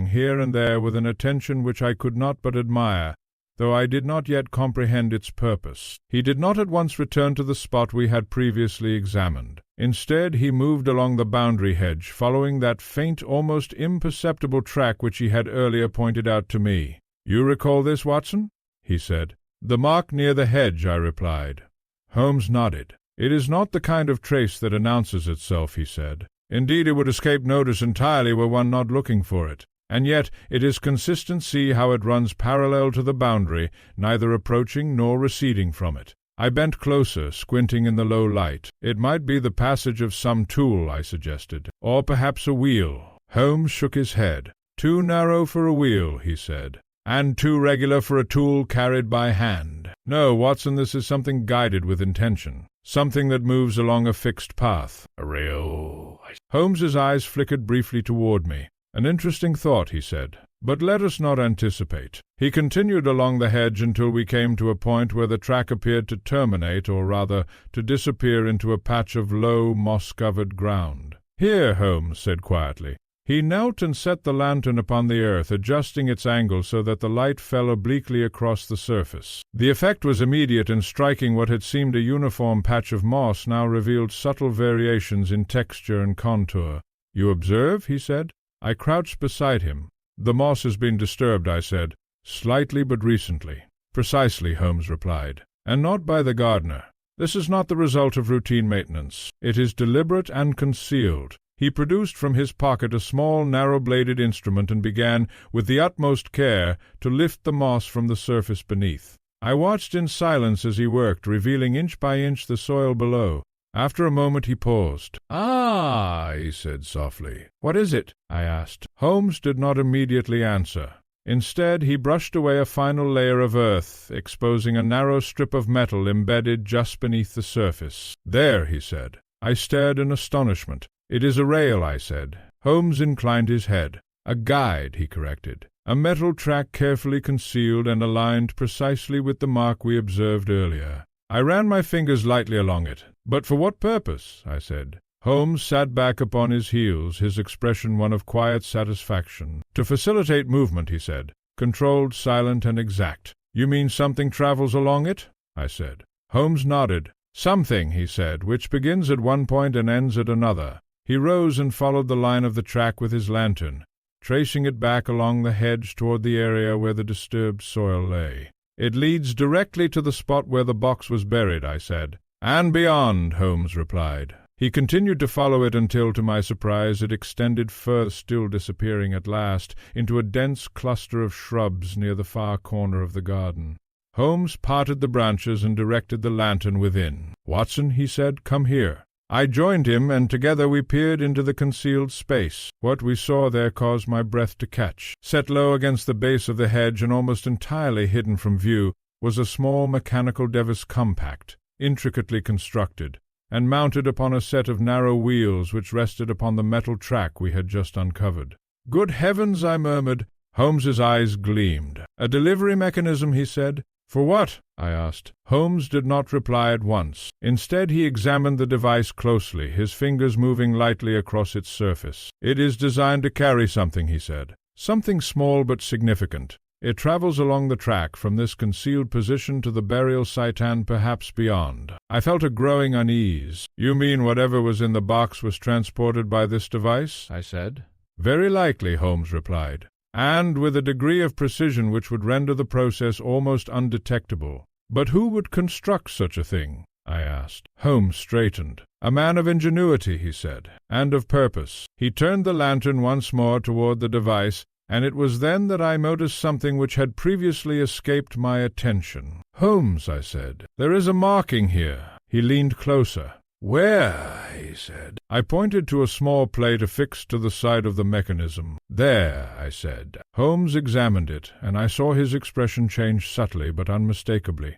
here and there with an attention which I could not but admire, though I did not yet comprehend its purpose. He did not at once return to the spot we had previously examined. Instead, he moved along the boundary hedge, following that faint, almost imperceptible track which he had earlier pointed out to me. "You recall this, Watson?" he said. "The mark near the hedge," I replied. Holmes nodded. "It is not the kind of trace that announces itself," he said. "Indeed, it would escape notice entirely were one not looking for it. And yet it is consistent. See how it runs parallel to the boundary, neither approaching nor receding from it." I bent closer, squinting in the low light. "It might be the passage of some tool," I suggested, "or perhaps a wheel." Holmes shook his head. "Too narrow for a wheel," he said, "and too regular for a tool carried by hand. No, Watson, this is something guided with intention, something that moves along a fixed path." "A rail." Holmes's eyes flickered briefly toward me. "An interesting thought," he said, "but let us not anticipate." He continued along the hedge until we came to a point where the track appeared to terminate, or rather to disappear into a patch of low, moss-covered ground. "Here," Holmes said quietly. He knelt and set the lantern upon the earth, adjusting its angle so that the light fell obliquely across the surface. The effect was immediate, and striking what had seemed a uniform patch of moss now revealed subtle variations in texture and contour. "You observe?" he said. I crouched beside him. "The moss has been disturbed," I said. "Slightly, but recently." "Precisely," Holmes replied, "and not by the gardener. This is not the result of routine maintenance. It is deliberate and concealed." He produced from his pocket a small, narrow-bladed instrument and began, with the utmost care, to lift the moss from the surface beneath. I watched in silence as he worked, revealing inch by inch the soil below. After a moment he paused. "Ah," he said softly. "What is it?" I asked. Holmes did not immediately answer. Instead, he brushed away a final layer of earth, exposing a narrow strip of metal embedded just beneath the surface. "There," he said. I stared in astonishment. "It is a rail," I said. Holmes inclined his head. "A guide," he corrected. "A metal track carefully concealed and aligned precisely with the mark we observed earlier." I ran my fingers lightly along it. "But for what purpose?" I said. Holmes sat back upon his heels, his expression one of quiet satisfaction. "To facilitate movement," he said. "Controlled, silent, and exact." "You mean something travels along it?" I said. Holmes nodded. "Something," he said, "which begins at one point and ends at another." He rose and followed the line of the track with his lantern, tracing it back along the hedge toward the area where the disturbed soil lay. "It leads directly to the spot where the box was buried," I said. "And beyond," Holmes replied. He continued to follow it until, to my surprise, it extended further, still disappearing at last, into a dense cluster of shrubs near the far corner of the garden. Holmes parted the branches and directed the lantern within. "Watson," he said, "come here." I joined him, and together we peered into the concealed space. What we saw there caused my breath to catch. Set low against the base of the hedge and almost entirely hidden from view was a small mechanical device, compact, intricately constructed, and mounted upon a set of narrow wheels which rested upon the metal track we had just uncovered. "Good heavens!" I murmured. Holmes's eyes gleamed. "A delivery mechanism," he said. "For what?" I asked. Holmes did not reply at once. Instead, he examined the device closely, his fingers moving lightly across its surface. "It is designed to carry something," he said. "Something small but significant. It travels along the track from this concealed position to the burial site and perhaps beyond." I felt a growing unease. "You mean whatever was in the box was transported by this device?" I said. "Very likely," Holmes replied, "and with a degree of precision which would render the process almost undetectable." "But who would construct such a thing?" I asked. Holmes straightened. "A man of ingenuity," he said, "and of purpose." He turned the lantern once more toward the device, and it was then that I noticed something which had previously escaped my attention. "Holmes," I said, "there is a marking here." He leaned closer. "Where?" he said. I pointed to a small plate affixed to the side of the mechanism. "There," I said. Holmes examined it, and I saw his expression change subtly but unmistakably.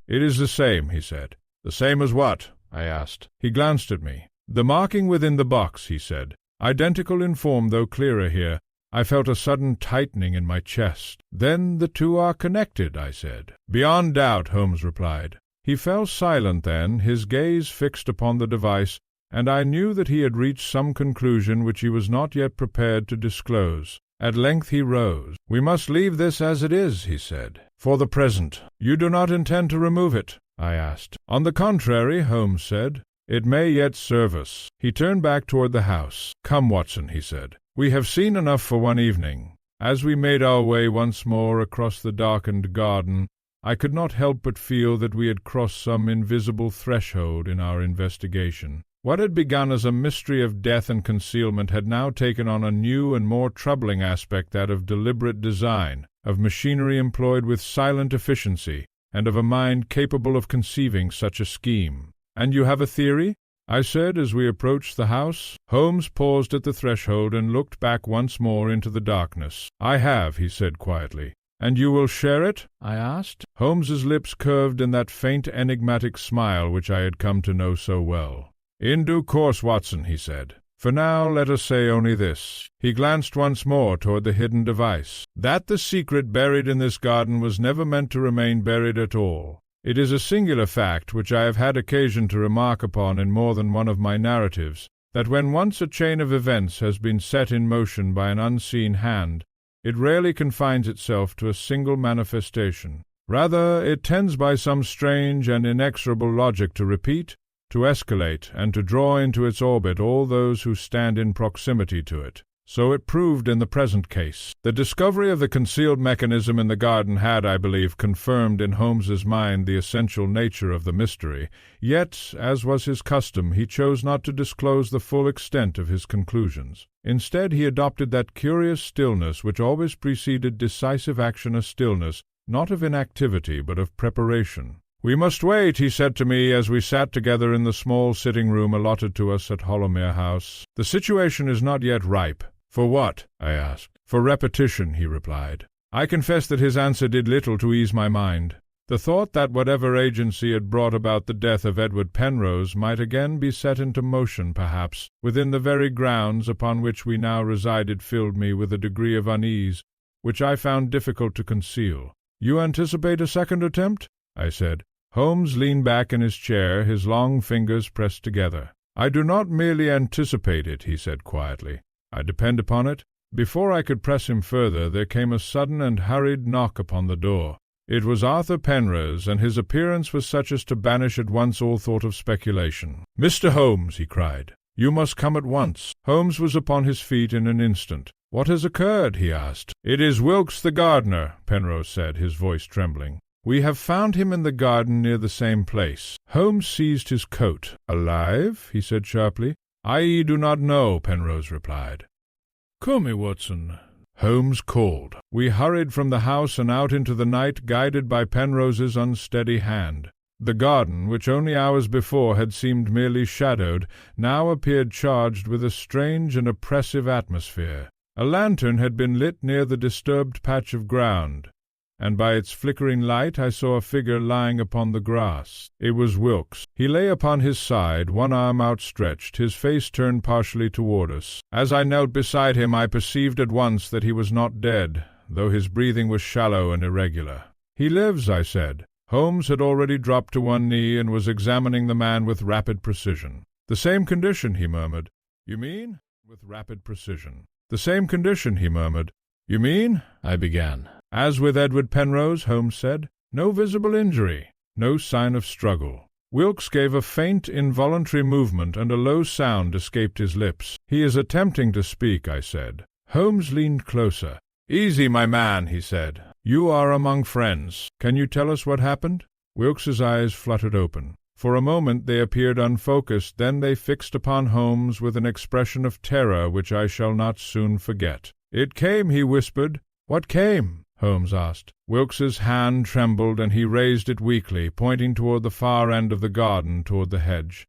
"It is the same," he said. "The same as what?" I asked. He glanced at me. "The marking within the box," he said. "Identical in form, though clearer here." I felt a sudden tightening in my chest. "Then the two are connected," I said. "Beyond doubt," Holmes replied. He fell silent then, his gaze fixed upon the device, and I knew that he had reached some conclusion which he was not yet prepared to disclose. At length he rose. "We must leave this as it is," he said, "for the present. You do not intend to remove it?" I asked. "On the contrary," Holmes said, "it may yet serve us." He turned back toward the house. "Come, Watson," he said. "We have seen enough for one evening." As we made our way once more across the darkened garden, I could not help but feel that we had crossed some invisible threshold in our investigation. What had begun as a mystery of death and concealment had now taken on a new and more troubling aspect, that of deliberate design, of machinery employed with silent efficiency, and of a mind capable of conceiving such a scheme. "And you have a theory?" I said as we approached the house. Holmes paused at the threshold and looked back once more into the darkness. "I have," he said quietly. "And you will share it?" I asked. Holmes's lips curved in that faint enigmatic smile which I had come to know so well. "In due course, Watson," he said. "For now let us say only this." He glanced once more toward the hidden device. "That the secret buried in this garden was never meant to remain buried at all. It is a singular fact, which I have had occasion to remark upon in more than one of my narratives, that when once a chain of events has been set in motion by an unseen hand, it rarely confines itself to a single manifestation. Rather, it tends by some strange and inexorable logic to repeat, to escalate, and to draw into its orbit all those who stand in proximity to it. So it proved in the present case. The discovery of the concealed mechanism in the garden had, I believe, confirmed in Holmes's mind the essential nature of the mystery, yet, as was his custom, he chose not to disclose the full extent of his conclusions. Instead, he adopted that curious stillness which always preceded decisive action, a stillness, not of inactivity, but of preparation. "We must wait," he said to me as we sat together in the small sitting-room allotted to us at Hollowmere House. "The situation is not yet ripe." "For what?" I asked. "For repetition," he replied. I confess that his answer did little to ease my mind. The thought that whatever agency had brought about the death of Edward Penrose might again be set into motion, perhaps, within the very grounds upon which we now resided filled me with a degree of unease, which I found difficult to conceal. "You anticipate a second attempt?" I said. Holmes leaned back in his chair, his long fingers pressed together. "I do not merely anticipate it," he said quietly. "I depend upon it." Before I could press him further, there came a sudden and hurried knock upon the door. It was Arthur Penrose, and his appearance was such as to banish at once all thought of speculation. "Mr. Holmes," he cried, "you must come at once." Holmes was upon his feet in an instant. "What has occurred?" he asked. "It is Wilkes the gardener," Penrose said, his voice trembling. "We have found him in the garden near the same place." Holmes seized his coat. "Alive?" he said sharply. "I do not know," Penrose replied. "Call me, Watson." Holmes called. We hurried from the house and out into the night, guided by Penrose's unsteady hand. The garden, which only hours before had seemed merely shadowed, now appeared charged with a strange and oppressive atmosphere. A lantern had been lit near the disturbed patch of ground, and by its flickering light I saw a figure lying upon the grass. It was Wilkes. He lay upon his side, one arm outstretched, his face turned partially toward us. As I knelt beside him I perceived at once that he was not dead, though his breathing was shallow and irregular. "He lives," I said. Holmes had already dropped to one knee and was examining the man with rapid precision. "The same condition," he murmured. "You mean?" With rapid precision. "The same condition," he murmured. "You mean?" I began. "As with Edward Penrose," Holmes said. "No visible injury, no sign of struggle." Wilkes gave a faint, involuntary movement, and a low sound escaped his lips. "He is attempting to speak," I said. Holmes leaned closer. "Easy, my man," he said. "You are among friends. Can you tell us what happened?" Wilkes's eyes fluttered open. For a moment they appeared unfocused, then they fixed upon Holmes with an expression of terror which I shall not soon forget. "It came," he whispered. "What came?" Holmes asked. Wilkes's hand trembled, and he raised it weakly, pointing toward the far end of the garden, toward the hedge.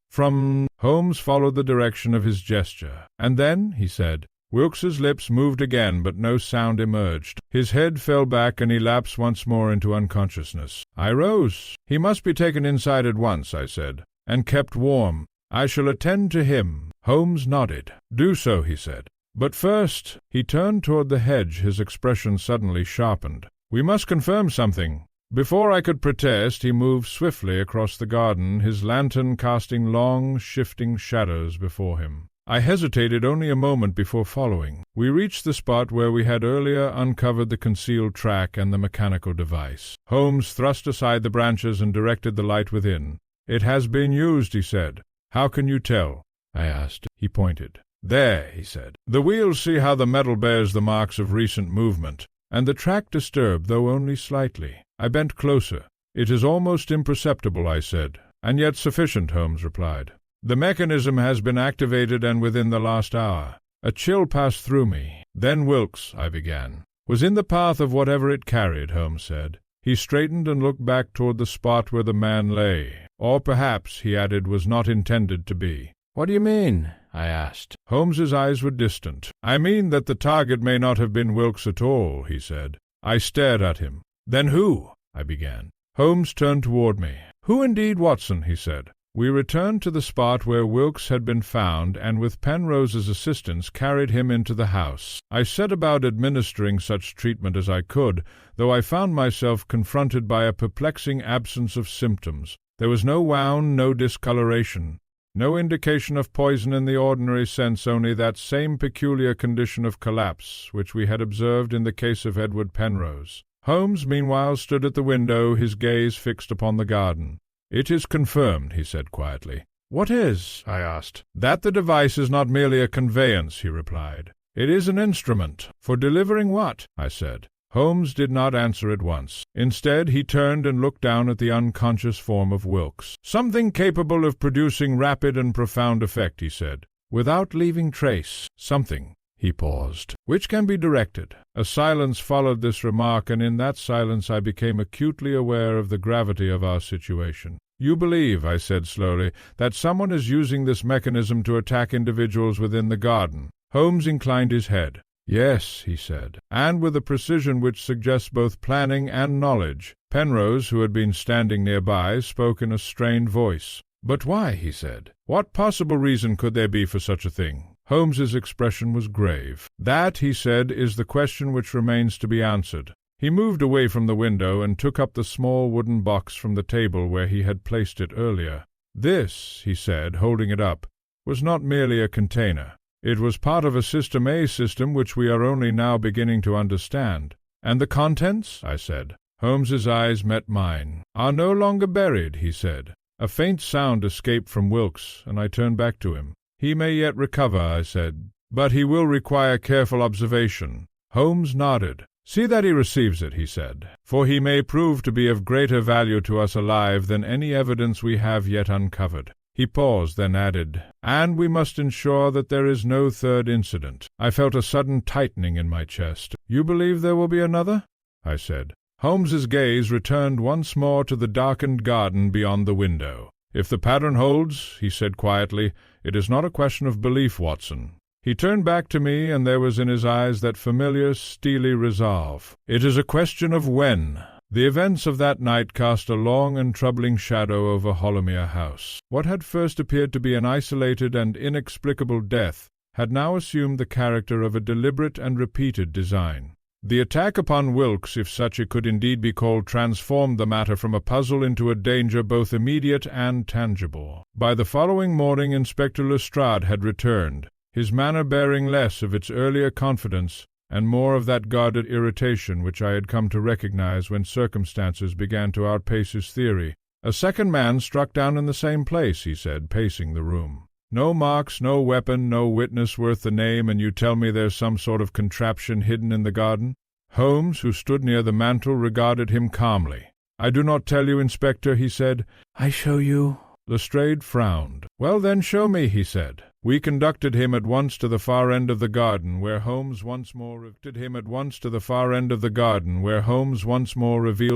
Holmes followed the direction of his gesture. "And then?" he said. Wilkes's lips moved again, but no sound emerged. His head fell back, and he lapsed once more into unconsciousness. I rose. "He must be taken inside at once," I said, "and kept warm. I shall attend to him." Holmes nodded. "Do so," he said. "But first—" He turned toward the hedge, his expression suddenly sharpened. "We must confirm something." Before I could protest, he moved swiftly across the garden, his lantern casting long, shifting shadows before him. I hesitated only a moment before following. We reached the spot where we had earlier uncovered the concealed track and the mechanical device. Holmes thrust aside the branches and directed the light within. "It has been used," he said. "How can you tell?" I asked. He pointed. "There," he said. "The wheels, see how the metal bears the marks of recent movement, and the track disturbed, though only slightly." I bent closer. "It is almost imperceptible," I said. "And yet sufficient," Holmes replied. "The mechanism has been activated, and within the last hour." A chill passed through me. "Then Wilkes," I began. "Was in the path of whatever it carried," Holmes said. He straightened and looked back toward the spot where the man lay. "Or perhaps," he added, "was not intended to be." "What do you mean?" I asked. Holmes's eyes were distant. "I mean that the target may not have been Wilkes at all," he said. I stared at him. "Then who?" I began. Holmes turned toward me. "Who indeed, Watson?" he said. We returned to the spot where Wilkes had been found, and with Penrose's assistance carried him into the house. I set about administering such treatment as I could, though I found myself confronted by a perplexing absence of symptoms. There was no wound, no discoloration, no indication of poison in the ordinary sense, only that same peculiar condition of collapse which we had observed in the case of Edward Penrose. Holmes, meanwhile, stood at the window, his gaze fixed upon the garden. "It is confirmed," he said quietly. "What is?" I asked. "That the device is not merely a conveyance," he replied. "It is an instrument." "For delivering what?" I said. Holmes did not answer at once. Instead, he turned and looked down at the unconscious form of Wilkes. "Something capable of producing rapid and profound effect," he said, "without leaving trace. Something." He paused. "Which can be directed." A silence followed this remark, and in that silence I became acutely aware of the gravity of our situation. "You believe," I said slowly, "that someone is using this mechanism to attack individuals within the garden?" Holmes inclined his head. "Yes," he said, and with a precision which suggests both planning and knowledge. Penrose, who had been standing nearby, spoke in a strained voice. "But why?" he said. "What possible reason could there be for such a thing?" Holmes's expression was grave. "That," he said, "is the question which remains to be answered." He moved away from the window and took up the small wooden box from the table where he had placed it earlier. "This," he said, holding it up, "was not merely a container. It was part of a System A system which we are only now beginning to understand." "And the contents?" I said. Holmes's eyes met mine. "Are no longer buried," he said. A faint sound escaped from Wilkes, and I turned back to him. "He may yet recover," I said, "but he will require careful observation." Holmes nodded. "See that he receives it," he said, "for he may prove to be of greater value to us alive than any evidence we have yet uncovered." He paused, then added, "And we must ensure that there is no third incident." I felt a sudden tightening in my chest. "You believe there will be another?" I said. Holmes's gaze returned once more to the darkened garden beyond the window. "If the pattern holds," he said quietly, "it is not a question of belief, Watson." He turned back to me, and there was in his eyes that familiar, steely resolve. "It is a question of when." The events of that night cast a long and troubling shadow over Hollowmere House. What had first appeared to be an isolated and inexplicable death had now assumed the character of a deliberate and repeated design. The attack upon Wilkes, if such it could indeed be called, transformed the matter from a puzzle into a danger both immediate and tangible. By the following morning Inspector Lestrade had returned, his manner bearing less of its earlier confidence and more of that guarded irritation which I had come to recognize when circumstances began to outpace his theory. "A second man struck down in the same place," he said, pacing the room. "No marks, no weapon, no witness worth the name, and you tell me there's some sort of contraption hidden in the garden?" Holmes, who stood near the mantel, regarded him calmly. "I do not tell you, Inspector," he said. "I show you," Lestrade frowned. "Well, then, show me," he said. We conducted him at once to the far end of the garden, where Holmes once more revealed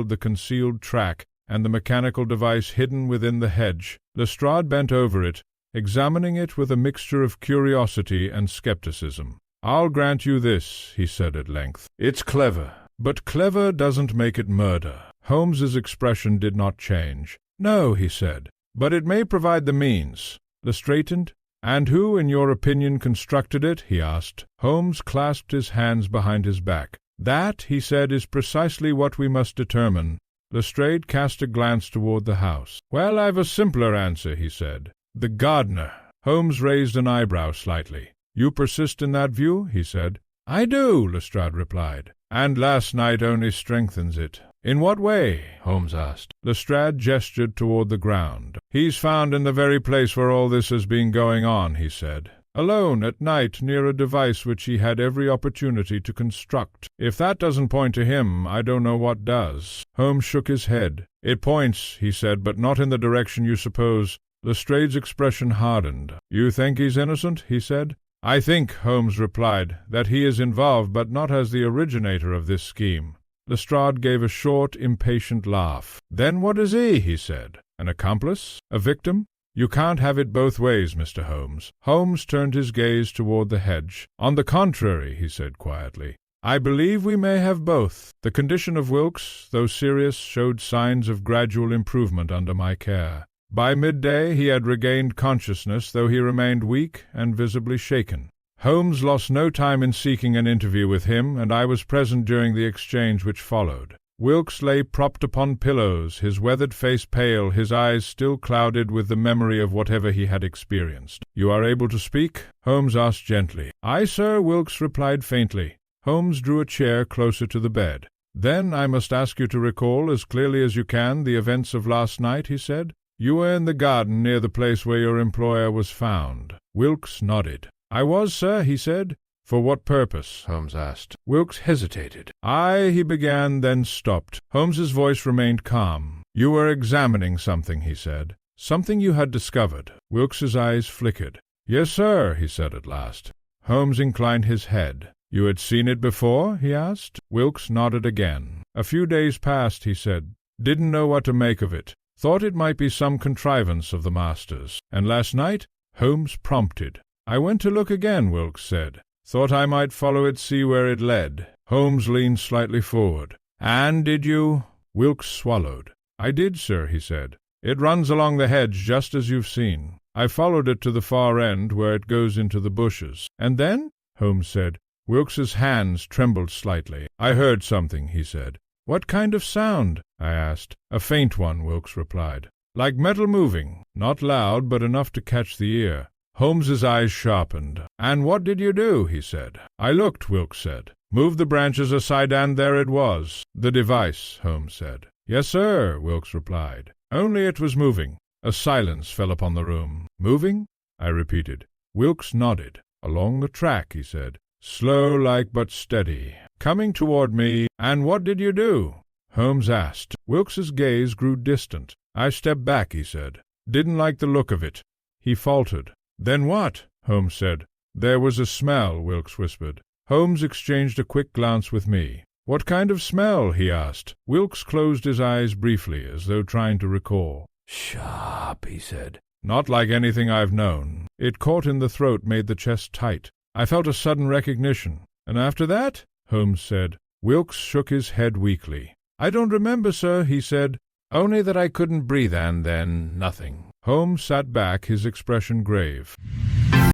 the concealed track and the mechanical device hidden within the hedge. Lestrade bent over it, examining it with a mixture of curiosity and skepticism. "I'll grant you this," he said at length. "It's clever, but clever doesn't make it murder." Holmes's expression did not change. "No," he said, "but it may provide the means." Lestrade, "And who, in your opinion, constructed it?" he asked. Holmes clasped his hands behind his back. "That," he said, "is precisely what we must determine." Lestrade cast a glance toward the house. "Well, I've a simpler answer," he said. "The gardener." Holmes raised an eyebrow slightly. "You persist in that view?" he said. "I do," Lestrade replied. "And last night only strengthens it." "In what way?" Holmes asked. Lestrade gestured toward the ground. "He's found in the very place where all this has been going on," he said. "Alone at night near a device which he had every opportunity to construct. If that doesn't point to him, I don't know what does." Holmes shook his head. "It points," he said, "but not in the direction you suppose." Lestrade's expression hardened. "You think he's innocent?" he said. "I think," Holmes replied, "that he is involved, but not as the originator of this scheme." Lestrade gave a short, impatient laugh. "Then what is he?" he said. "An accomplice? A victim? You can't have it both ways, Mr. Holmes." Holmes turned his gaze toward the hedge. "On the contrary," he said quietly, "I believe we may have both. The condition of Wilkes, though serious, showed signs of gradual improvement under my care. By midday he had regained consciousness, though he remained weak and visibly shaken. Holmes lost no time in seeking an interview with him, and I was present during the exchange which followed. Wilkes lay propped upon pillows, his weathered face pale, his eyes still clouded with the memory of whatever he had experienced. "You are able to speak?" Holmes asked gently. "Aye, sir," Wilkes replied faintly. Holmes drew a chair closer to the bed. "Then I must ask you to recall as clearly as you can the events of last night," he said. "You were in the garden near the place where your employer was found." Wilkes nodded. "I was, sir," he said. "For what purpose?" Holmes asked. Wilkes hesitated. "I," he began, then stopped. Holmes's voice remained calm. "You were examining something," he said. "Something you had discovered." Wilkes's eyes flickered. "Yes, sir," he said at last. Holmes inclined his head. "You had seen it before?" he asked. Wilkes nodded again. "A few days past," he said. "Didn't know what to make of it. Thought it might be some contrivance of the master's. And last night?" Holmes prompted. "I went to look again," Wilkes said. "Thought I might follow it, see where it led." Holmes leaned slightly forward. "And did you—" Wilkes swallowed. "I did, sir," he said. "It runs along the hedge just as you've seen. I followed it to the far end where it goes into the bushes." "And then?" Holmes said. Wilkes's hands trembled slightly. "I heard something," he said. "What kind of sound?" I asked. "A faint one," Wilkes replied. "Like metal moving. Not loud, but enough to catch the ear." Holmes's eyes sharpened. "And what did you do?" he said. "I looked," Wilkes said. "Moved the branches aside, and there it was." "The device," Holmes said. "Yes, sir," Wilkes replied. "Only it was moving." A silence fell upon the room. "Moving?" I repeated. Wilkes nodded. "Along the track," he said. "Slow like but steady. Coming toward me." "And what did you do?" Holmes asked. Wilkes's gaze grew distant. "I stepped back," he said. "Didn't like the look of it." He faltered. "Then what?" Holmes said. "There was a smell," Wilkes whispered. Holmes exchanged a quick glance with me. "What kind of smell?" he asked. Wilkes closed his eyes briefly, as though trying to recall. "Sharp," he said. "Not like anything I've known." It caught in the throat, made the chest tight. I felt a sudden recognition. "And after that?" Holmes said. Wilkes shook his head weakly. "I don't remember, sir," he said. "Only that I couldn't breathe, and then nothing." Holmes sat back, his expression grave.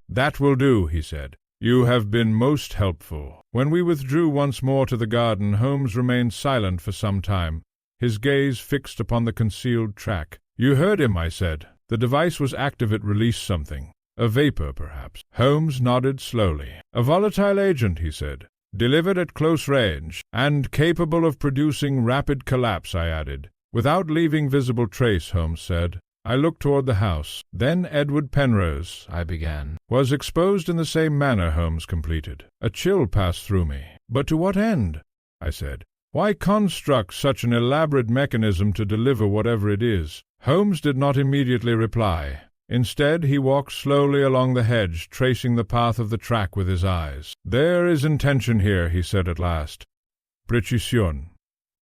"That will do," he said. "You have been most helpful." When we withdrew once more to the garden, Holmes remained silent for some time, his gaze fixed upon the concealed track. "You heard him," I said. "The device was active. It released something. A vapor, perhaps." Holmes nodded slowly. "A volatile agent," he said. "Delivered at close range, and capable of producing rapid collapse," I added. "Without leaving visible trace," Holmes said. I looked toward the house. "Then Edward Penrose," I began. "Was exposed in the same manner," Holmes completed. A chill passed through me. "But to what end?" I said. Why construct such an elaborate mechanism to deliver whatever it is? Holmes did not immediately reply. Instead, he walked slowly along the hedge, tracing the path of the track with his eyes. "There is intention here," he said at last. "Precision.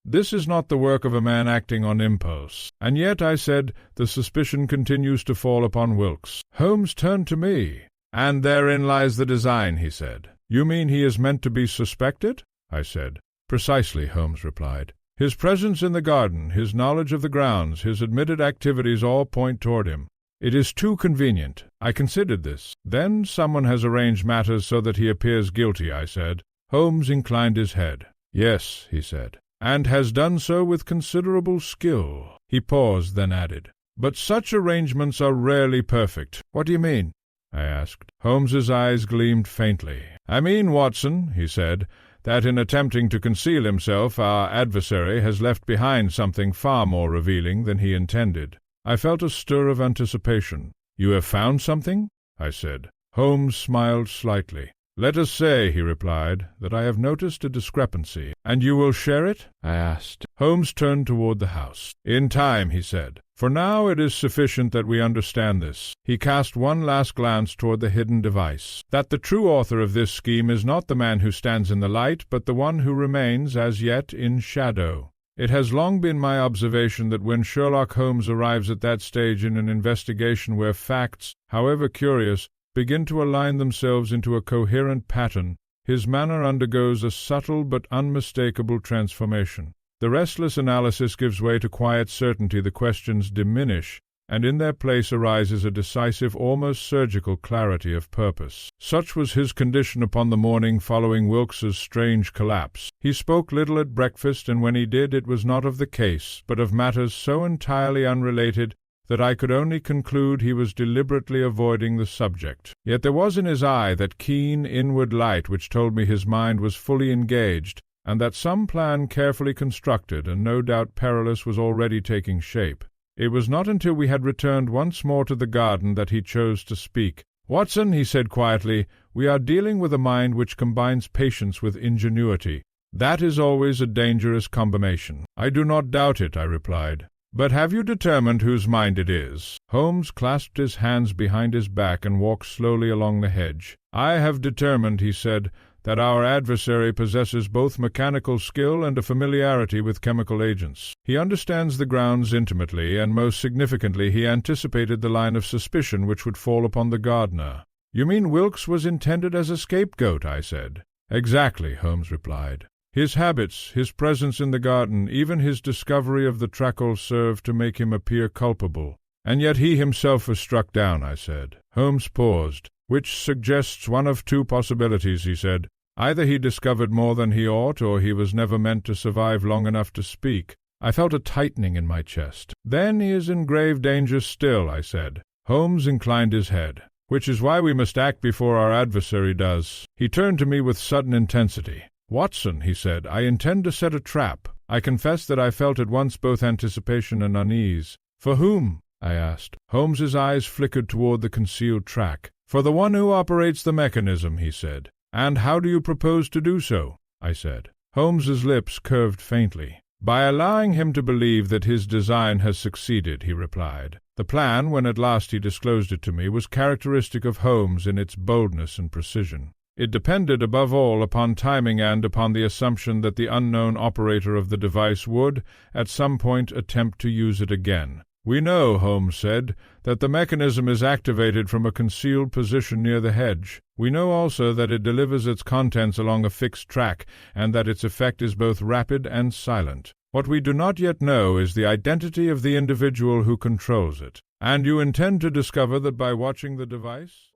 This is not the work of a man acting on impulse." "And yet," I said, "the suspicion continues to fall upon Wilkes." Holmes turned to me. "And therein lies the design," he said. "You mean he is meant to be suspected?" I said. "Precisely," Holmes replied. "His presence in the garden, his knowledge of the grounds, his admitted activities all point toward him. It is too convenient. I considered this. Then someone has arranged matters so that he appears guilty," I said. Holmes inclined his head. "Yes," he said, "and has done so with considerable skill." He paused, then added, "But such arrangements are rarely perfect." "What do you mean?" I asked. Holmes's eyes gleamed faintly. "I mean, Watson," he said, "that in attempting to conceal himself, our adversary has left behind something far more revealing than he intended." I felt a stir of anticipation. "You have found something?" I said. Holmes smiled slightly. "Let us say," he replied, "that I have noticed a discrepancy." "And you will share it?" I asked. Holmes turned toward the house. "In time," he said. "For now it is sufficient that we understand this." He cast one last glance toward the hidden device. "That the true author of this scheme is not the man who stands in the light, but the one who remains, as yet, in shadow. It has long been my observation that when Sherlock Holmes arrives at that stage in an investigation where facts, however curious, begin to align themselves into a coherent pattern, his manner undergoes a subtle but unmistakable transformation. The restless analysis gives way to quiet certainty, the questions diminish, and in their place arises a decisive, almost surgical clarity of purpose. Such was his condition upon the morning following Wilkes's strange collapse. He spoke little at breakfast, and when he did, it was not of the case, but of matters so entirely unrelated that I could only conclude he was deliberately avoiding the subject. Yet there was in his eye that keen inward light which told me his mind was fully engaged, and that some plan carefully constructed and no doubt perilous was already taking shape. It was not until we had returned once more to the garden that he chose to speak. "Watson," he said quietly, "we are dealing with a mind which combines patience with ingenuity. That is always a dangerous combination." "I do not doubt it," I replied. "But have you determined whose mind it is?" Holmes clasped his hands behind his back and walked slowly along the hedge. "I have determined," he said, "that our adversary possesses both mechanical skill and a familiarity with chemical agents. He understands the grounds intimately, and most significantly he anticipated the line of suspicion which would fall upon the gardener." "You mean Wilkes was intended as a scapegoat?" I said. "Exactly," Holmes replied. "His habits, his presence in the garden, even his discovery of the treacle served to make him appear culpable. And yet he himself was struck down," I said. Holmes paused. "Which suggests one of two possibilities," he said. "Either he discovered more than he ought, or he was never meant to survive long enough to speak." I felt a tightening in my chest. "Then he is in grave danger still," I said. Holmes inclined his head. "Which is why we must act before our adversary does." He turned to me with sudden intensity. "Watson," he said, "I intend to set a trap." I confess that I felt at once both anticipation and unease. "For whom?" I asked. Holmes's eyes flickered toward the concealed track. "For the one who operates the mechanism," he said. "And how do you propose to do so?" I said. Holmes's lips curved faintly. "By allowing him to believe that his design has succeeded," he replied. The plan, when at last he disclosed it to me, was characteristic of Holmes in its boldness and precision. It depended above all upon timing and upon the assumption that the unknown operator of the device would, at some point, attempt to use it again. "We know," Holmes said, "that the mechanism is activated from a concealed position near the hedge. We know also that it delivers its contents along a fixed track, and that its effect is both rapid and silent. What we do not yet know is the identity of the individual who controls it. And you intend to discover that by watching the device?"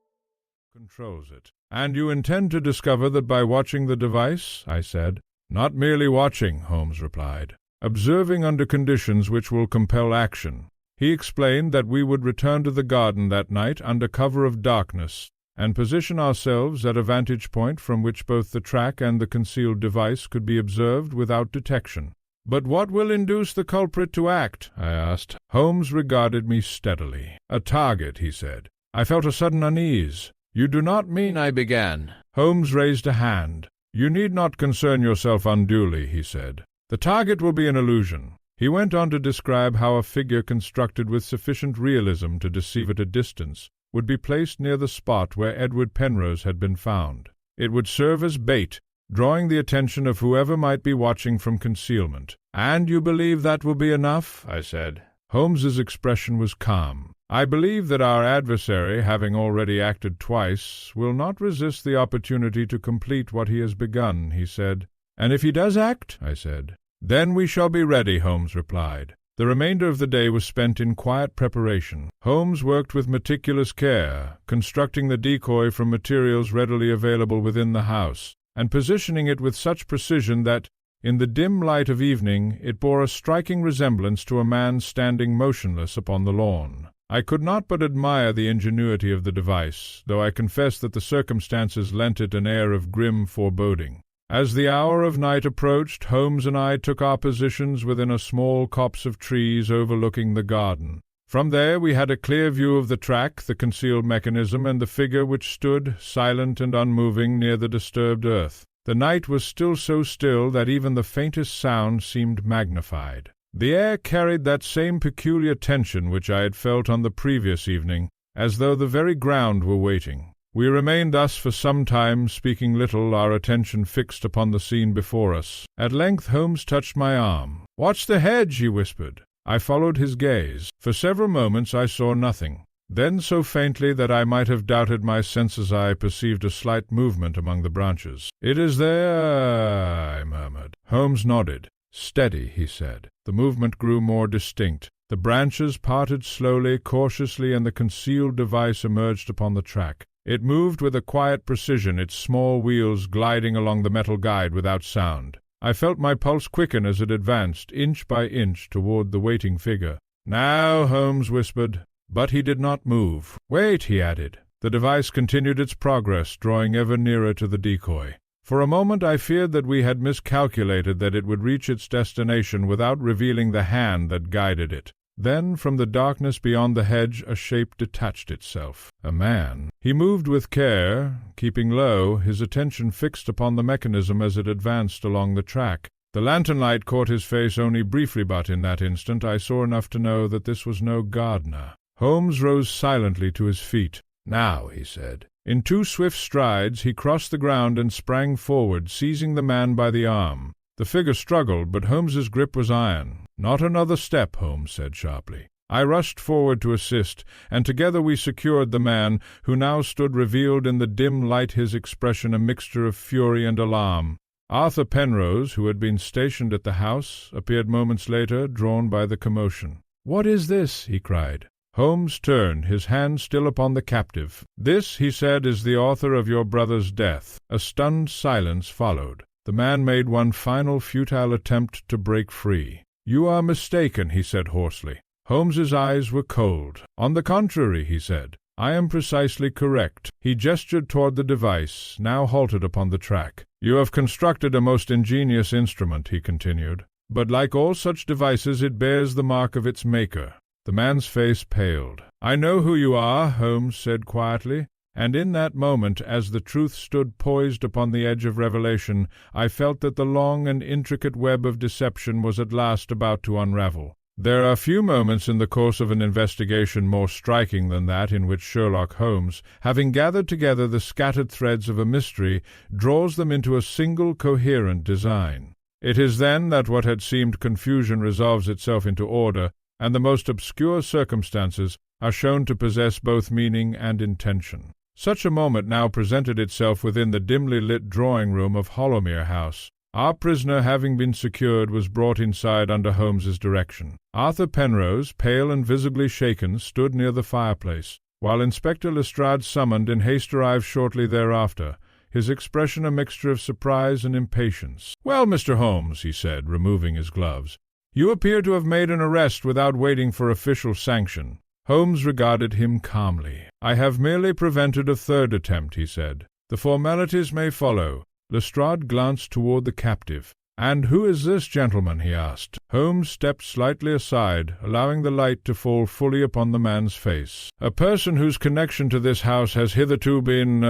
"Controls it." "And you intend to discover that by watching the device?" I said. "Not merely watching," Holmes replied. "Observing under conditions which will compel action." He explained that we would return to the garden that night under cover of darkness, and position ourselves at a vantage point from which both the track and the concealed device could be observed without detection. "But what will induce the culprit to act?" I asked. Holmes regarded me steadily. "A target," he said. I felt a sudden unease. "You do not mean—" I began. Holmes raised a hand. "You need not concern yourself unduly," he said. "The target will be an illusion." He went on to describe how a figure constructed with sufficient realism to deceive at a distance would be placed near the spot where Edward Penrose had been found. It would serve as bait, drawing the attention of whoever might be watching from concealment. "And you believe that will be enough?" I said. Holmes's expression was calm. "I believe that our adversary, having already acted twice, will not resist the opportunity to complete what he has begun," he said. "And if he does act?" I said. "Then we shall be ready," Holmes replied. The remainder of the day was spent in quiet preparation. Holmes worked with meticulous care, constructing the decoy from materials readily available within the house, and positioning it with such precision that, in the dim light of evening, it bore a striking resemblance to a man standing motionless upon the lawn. I could not but admire the ingenuity of the device, though I confess that the circumstances lent it an air of grim foreboding. As the hour of night approached, Holmes and I took our positions within a small copse of trees overlooking the garden. From there we had a clear view of the track, the concealed mechanism, and the figure which stood, silent and unmoving, near the disturbed earth. The night was still so still that even the faintest sound seemed magnified. The air carried that same peculiar tension which I had felt on the previous evening, as though the very ground were waiting. We remained thus for some time, speaking little, our attention fixed upon the scene before us. At length Holmes touched my arm. "Watch the hedge," he whispered. I followed his gaze. For several moments I saw nothing. Then, so faintly that I might have doubted my senses, I perceived a slight movement among the branches. "It is there," I murmured. Holmes nodded. "Steady," he said. The movement grew more distinct. The branches parted slowly, cautiously, and the concealed device emerged upon the track. It moved with a quiet precision, its small wheels gliding along the metal guide without sound. I felt my pulse quicken as it advanced, inch by inch, toward the waiting figure. "Now," Holmes whispered. But he did not move. "Wait," he added. The device continued its progress, drawing ever nearer to the decoy. For a moment I feared that we had miscalculated, that it would reach its destination without revealing the hand that guided it. Then, from the darkness beyond the hedge, a shape detached itself. A man. He moved with care, keeping low, his attention fixed upon the mechanism as it advanced along the track. The lantern light caught his face only briefly, but in that instant I saw enough to know that this was no gardener. Holmes rose silently to his feet. "Now," he said. In 2 swift strides he crossed the ground and sprang forward, seizing the man by the arm. The figure struggled, but Holmes's grip was iron. "Not another step," Holmes said sharply. I rushed forward to assist, and together we secured the man, who now stood revealed in the dim light, his expression a mixture of fury and alarm. Arthur Penrose, who had been stationed at the house, appeared moments later, drawn by the commotion. "What is this?" he cried. Holmes turned, his hand still upon the captive. "This," he said, "is the author of your brother's death." A stunned silence followed. The man made one final futile attempt to break free. "You are mistaken," he said hoarsely. Holmes's eyes were cold. "On the contrary," he said, "I am precisely correct." He gestured toward the device, now halted upon the track. "You have constructed a most ingenious instrument," he continued, "but like all such devices it bears the mark of its maker." The man's face paled. "I know who you are," Holmes said quietly, and in that moment, as the truth stood poised upon the edge of revelation, I felt that the long and intricate web of deception was at last about to unravel. There are few moments in the course of an investigation more striking than that in which Sherlock Holmes, having gathered together the scattered threads of a mystery, draws them into a single coherent design. It is then that what had seemed confusion resolves itself into order, and the most obscure circumstances are shown to possess both meaning and intention. Such a moment now presented itself within the dimly lit drawing-room of Hollowmere House. Our prisoner, having been secured, was brought inside under Holmes's direction. Arthur Penrose, pale and visibly shaken, stood near the fireplace, while Inspector Lestrade, summoned in haste, arrived shortly thereafter, his expression a mixture of surprise and impatience. "Well, Mr. Holmes," he said, removing his gloves, "you appear to have made an arrest without waiting for official sanction." Holmes regarded him calmly. "I have merely prevented a third attempt," he said. "The formalities may follow." Lestrade glanced toward the captive. "And who is this gentleman?" he asked. Holmes stepped slightly aside, allowing the light to fall fully upon the man's face. "A person whose connection to this house has hitherto been,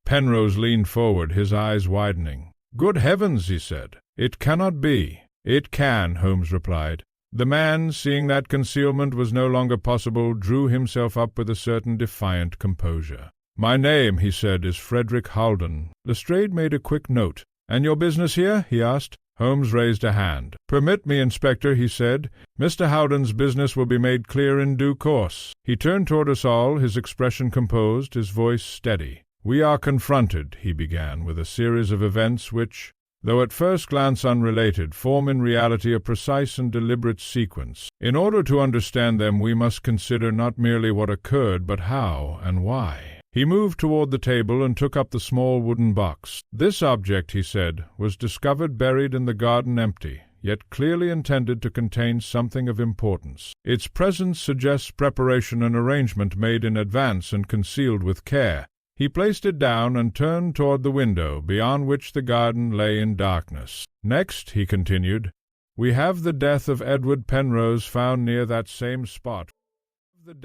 Penrose leaned forward, his eyes widening. "Good heavens," he said. "It cannot be." "It can," Holmes replied. The man, seeing that concealment was no longer possible, drew himself up with a certain defiant composure. "My name," he said, "is Frederick Haldon." Lestrade made a quick note. "And your business here?" he asked. Holmes raised a hand. "Permit me, Inspector," he said. "Mr. Haldon's business will be made clear in due course." He turned toward us all, his expression composed, his voice steady. "We are confronted," he began, "with a series of events which, though at first glance unrelated, form in reality a precise and deliberate sequence. In order to understand them, we must consider not merely what occurred, but how and why." He moved toward the table and took up the small wooden box. "This object," he said, "was discovered buried in the garden empty, yet clearly intended to contain something of importance. Its presence suggests preparation and arrangement made in advance and concealed with care." He placed it down and turned toward the window, beyond which the garden lay in darkness. "Next," he continued, "we have the death of Edward Penrose found near that same spot. With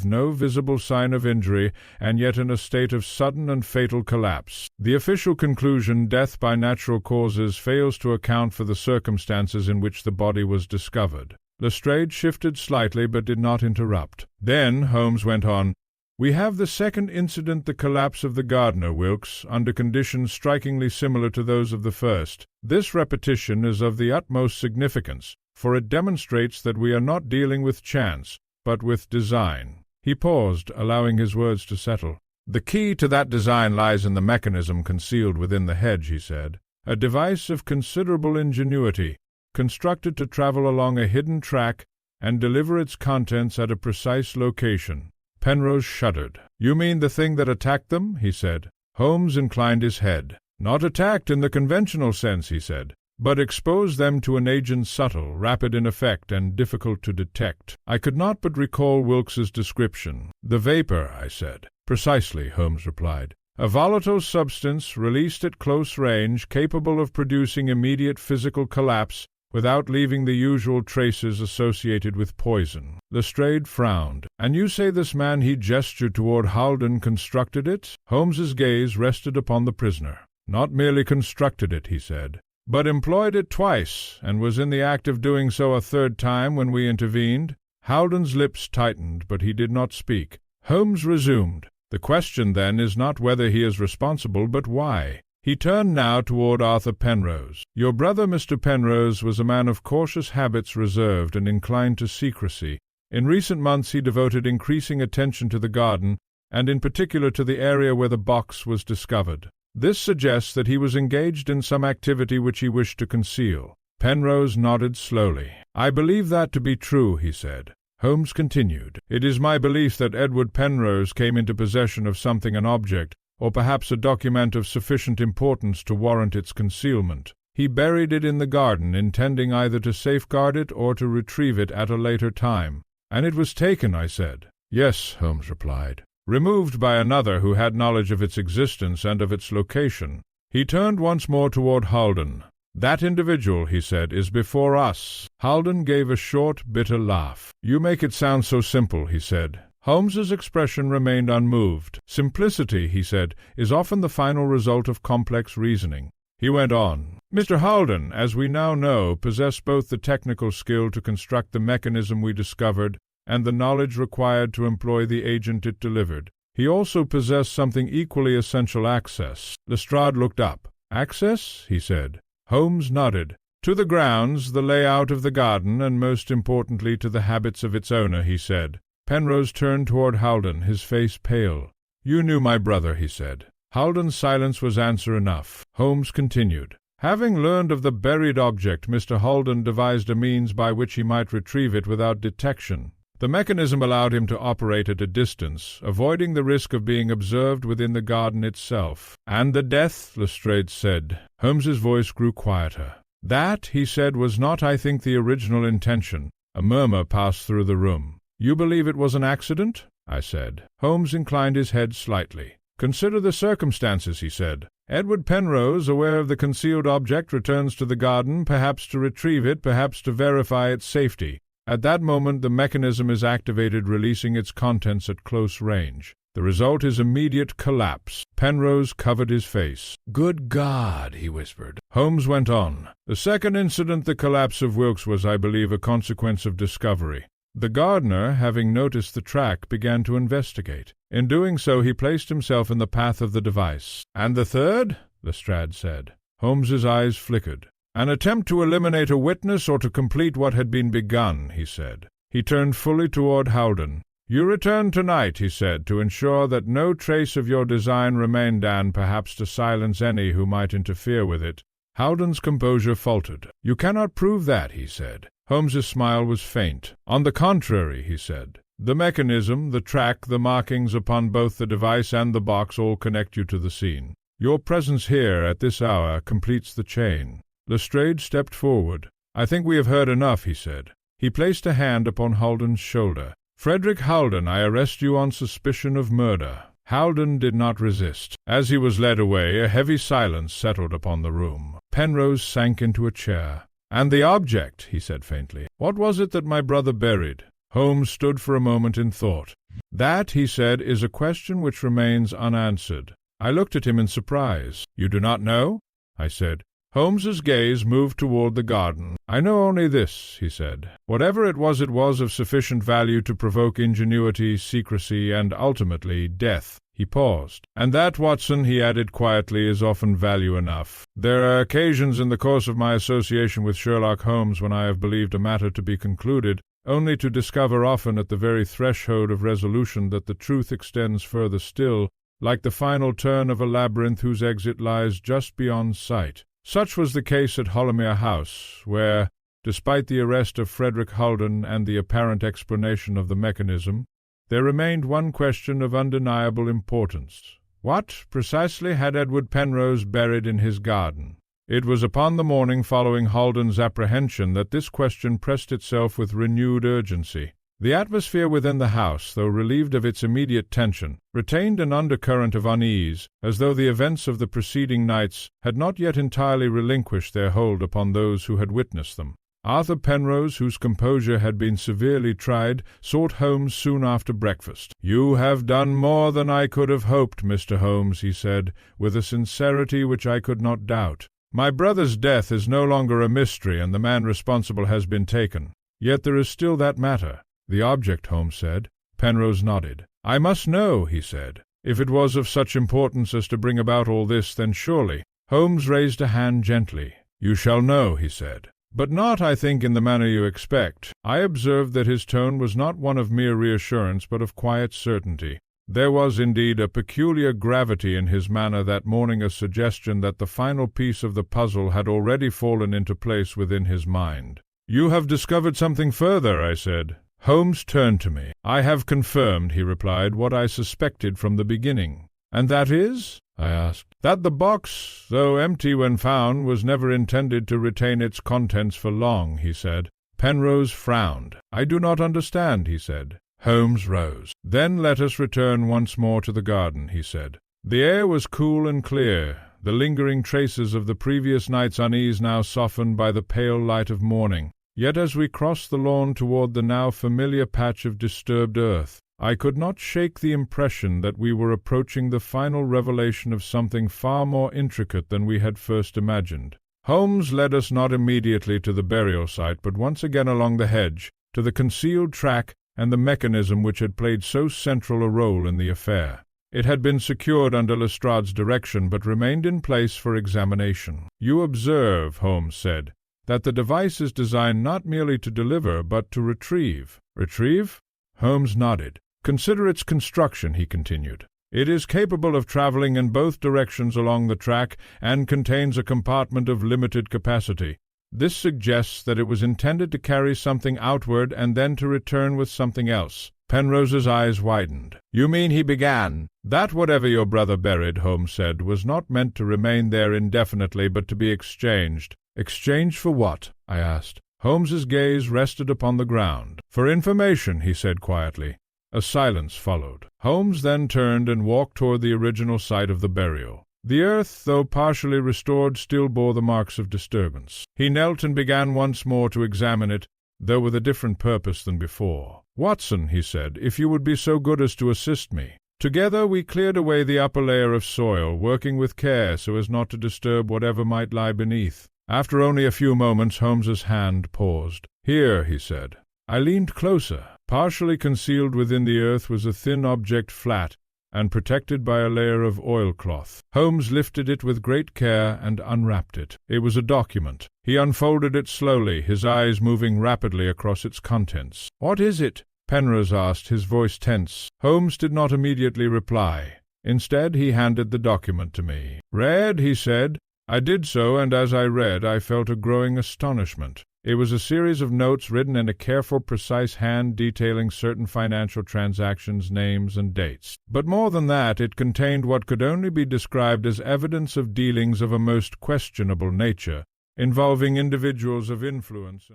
no visible sign of injury, and yet in a state of sudden and fatal collapse. The official conclusion, death by natural causes, fails to account for the circumstances in which the body was discovered." Lestrade shifted slightly, but did not interrupt. "Then," Holmes went on, "we have the second incident, the collapse of the gardener, Wilkes, under conditions strikingly similar to those of the first. This repetition is of the utmost significance, for it demonstrates that we are not dealing with chance, but with design." He paused, allowing his words to settle. "The key to that design lies in the mechanism concealed within the hedge," he said, "a device of considerable ingenuity, constructed to travel along a hidden track and deliver its contents at a precise location." Penrose shuddered. "You mean the thing that attacked them?" he said. Holmes inclined his head. "Not attacked in the conventional sense," he said, "but exposed them to an agent subtle, rapid in effect, and difficult to detect." I could not but recall Wilkes's description. "The vapor," I said. "Precisely," Holmes replied. "A volatile substance, released at close range, capable of producing immediate physical collapse, without leaving the usual traces associated with poison." Lestrade frowned. "And you say this man," he gestured toward Haldon, "constructed it?" Holmes's gaze rested upon the prisoner. "Not merely constructed it," he said, "but employed it twice, and was in the act of doing so a third time when we intervened." Haldon's lips tightened, but he did not speak. Holmes resumed. "The question, then, is not whether he is responsible, but why." He turned now toward Arthur Penrose. "Your brother, Mr. Penrose, was a man of cautious habits, reserved and inclined to secrecy. In recent months he devoted increasing attention to the garden, and in particular to the area where the box was discovered. This suggests that he was engaged in some activity which he wished to conceal." Penrose nodded slowly. "I believe that to be true," he said. Holmes continued, "It is my belief that Edward Penrose came into possession of something, an object, or perhaps a document of sufficient importance to warrant its concealment. He buried it in the garden, intending either to safeguard it or to retrieve it at a later time." "And it was taken," I said. "Yes," Holmes replied. "Removed by another who had knowledge of its existence and of its location." He turned once more toward Haldon. "That individual," he said, "is before us." Haldon gave a short, bitter laugh. "You make it sound so simple," he said. Holmes's expression remained unmoved. "Simplicity," he said, "is often the final result of complex reasoning." He went on. "Mr. Haldon, as we now know, possessed both the technical skill to construct the mechanism we discovered and the knowledge required to employ the agent it delivered. He also possessed something equally essential, access." Lestrade looked up. "Access?" he said. Holmes nodded. "To the grounds, the layout of the garden, and most importantly to the habits of its owner," he said. Penrose turned toward Haldon, his face pale. "You knew my brother," he said. Haldon's silence was answer enough. Holmes continued. "Having learned of the buried object, Mr. Haldon devised a means by which he might retrieve it without detection. The mechanism allowed him to operate at a distance, avoiding the risk of being observed within the garden itself." "And the death?" Lestrade said. Holmes's voice grew quieter. "That," he said, "was not, I think, the original intention." A murmur passed through the room. "You believe it was an accident?" I said. Holmes inclined his head slightly. "Consider the circumstances," he said. "Edward Penrose, aware of the concealed object, returns to the garden, perhaps to retrieve it, perhaps to verify its safety. At that moment the mechanism is activated, releasing its contents at close range. The result is immediate collapse." Penrose covered his face. "Good God," he whispered. Holmes went on. "The second incident, the collapse of Wilkes, was, I believe, a consequence of discovery. The gardener, having noticed the track, began to investigate. In doing so, he placed himself in the path of the device." "And the third?" Lestrade said. Holmes's eyes flickered. "An attempt to eliminate a witness or to complete what had been begun," he said. He turned fully toward Haldon. "You return tonight," he said, "to ensure that no trace of your design remained, and perhaps to silence any who might interfere with it." Haldon's composure faltered. "You cannot prove that," he said. Holmes's smile was faint. "On the contrary," he said, "the mechanism, the track, the markings upon both the device and the box all connect you to the scene. Your presence here at this hour completes the chain." Lestrade stepped forward. "I think we have heard enough," he said. He placed a hand upon Haldon's shoulder. "Frederick Haldon, I arrest you on suspicion of murder." Haldon did not resist. As he was led away, a heavy silence settled upon the room. Penrose sank into a chair. "And the object," he said faintly. "What was it that my brother buried?" Holmes stood for a moment in thought. "That," he said, "is a question which remains unanswered." I looked at him in surprise. "You do not know?" I said. Holmes's gaze moved toward the garden. "I know only this," he said. "Whatever it was of sufficient value to provoke ingenuity, secrecy, and ultimately death." He paused. "And that, Watson," he added quietly, "is often value enough. There are occasions in the course of my association with Sherlock Holmes when I have believed a matter to be concluded, only to discover often at the very threshold of resolution that the truth extends further still, like the final turn of a labyrinth whose exit lies just beyond sight. Such was the case at Holomere House, where, despite the arrest of Frederick Haldon and the apparent explanation of the mechanism, there remained one question of undeniable importance. What, precisely, had Edward Penrose buried in his garden? It was upon the morning following Haldon's apprehension that this question pressed itself with renewed urgency. The atmosphere within the house, though relieved of its immediate tension, retained an undercurrent of unease, as though the events of the preceding nights had not yet entirely relinquished their hold upon those who had witnessed them. Arthur Penrose, whose composure had been severely tried, sought Holmes soon after breakfast. "You have done more than I could have hoped, Mr. Holmes," he said, with a sincerity which I could not doubt. "My brother's death is no longer a mystery, and the man responsible has been taken. Yet there is still that matter." "The object," Holmes said. Penrose nodded. "I must know," he said. "If it was of such importance as to bring about all this, then surely—" Holmes raised a hand gently. "You shall know," he said. "But not, I think, in the manner you expect." I observed that his tone was not one of mere reassurance, but of quiet certainty. There was, indeed, a peculiar gravity in his manner that morning, a suggestion that the final piece of the puzzle had already fallen into place within his mind. "You have discovered something further," I said. Holmes turned to me. "I have confirmed," he replied, "what I suspected from the beginning." "And that is?" I asked. "That the box, though empty when found, was never intended to retain its contents for long," he said. Penrose frowned. "I do not understand," he said. Holmes rose. "Then let us return once more to the garden," he said. The air was cool and clear, the lingering traces of the previous night's unease now softened by the pale light of morning. Yet as we crossed the lawn toward the now familiar patch of disturbed earth, I could not shake the impression that we were approaching the final revelation of something far more intricate than we had first imagined. Holmes led us not immediately to the burial site, but once again along the hedge, to the concealed track and the mechanism which had played so central a role in the affair. It had been secured under Lestrade's direction, but remained in place for examination. "You observe," Holmes said, "that the device is designed not merely to deliver, but to retrieve." "Retrieve?" Holmes nodded. "Consider its construction," he continued. "It is capable of traveling in both directions along the track, and contains a compartment of limited capacity. This suggests that it was intended to carry something outward and then to return with something else." Penrose's eyes widened. "You mean," he began, "that whatever your brother buried," Holmes said, "was not meant to remain there indefinitely, but to be exchanged." "Exchanged for what?" I asked. Holmes's gaze rested upon the ground. "For information," he said quietly. A silence followed. Holmes then turned and walked toward the original site of the burial. The earth, though partially restored, still bore the marks of disturbance. He knelt and began once more to examine it, though with a different purpose than before. "Watson," he said, "if you would be so good as to assist me." Together we cleared away the upper layer of soil, working with care so as not to disturb whatever might lie beneath. After only a few moments, Holmes's hand paused. "Here," he said. I leaned closer. Partially concealed within the earth was a thin object, flat and protected by a layer of oilcloth. Holmes lifted it with great care and unwrapped it. It was a document. He unfolded it slowly, his eyes moving rapidly across its contents. "What is it?" Penrose asked, his voice tense. Holmes did not immediately reply. Instead, he handed the document to me. "Read," he said. I did so, and as I read, I felt a growing astonishment. It was a series of notes written in a careful, precise hand detailing certain financial transactions, names, and dates. But more than that, it contained what could only be described as evidence of dealings of a most questionable nature, involving individuals of influence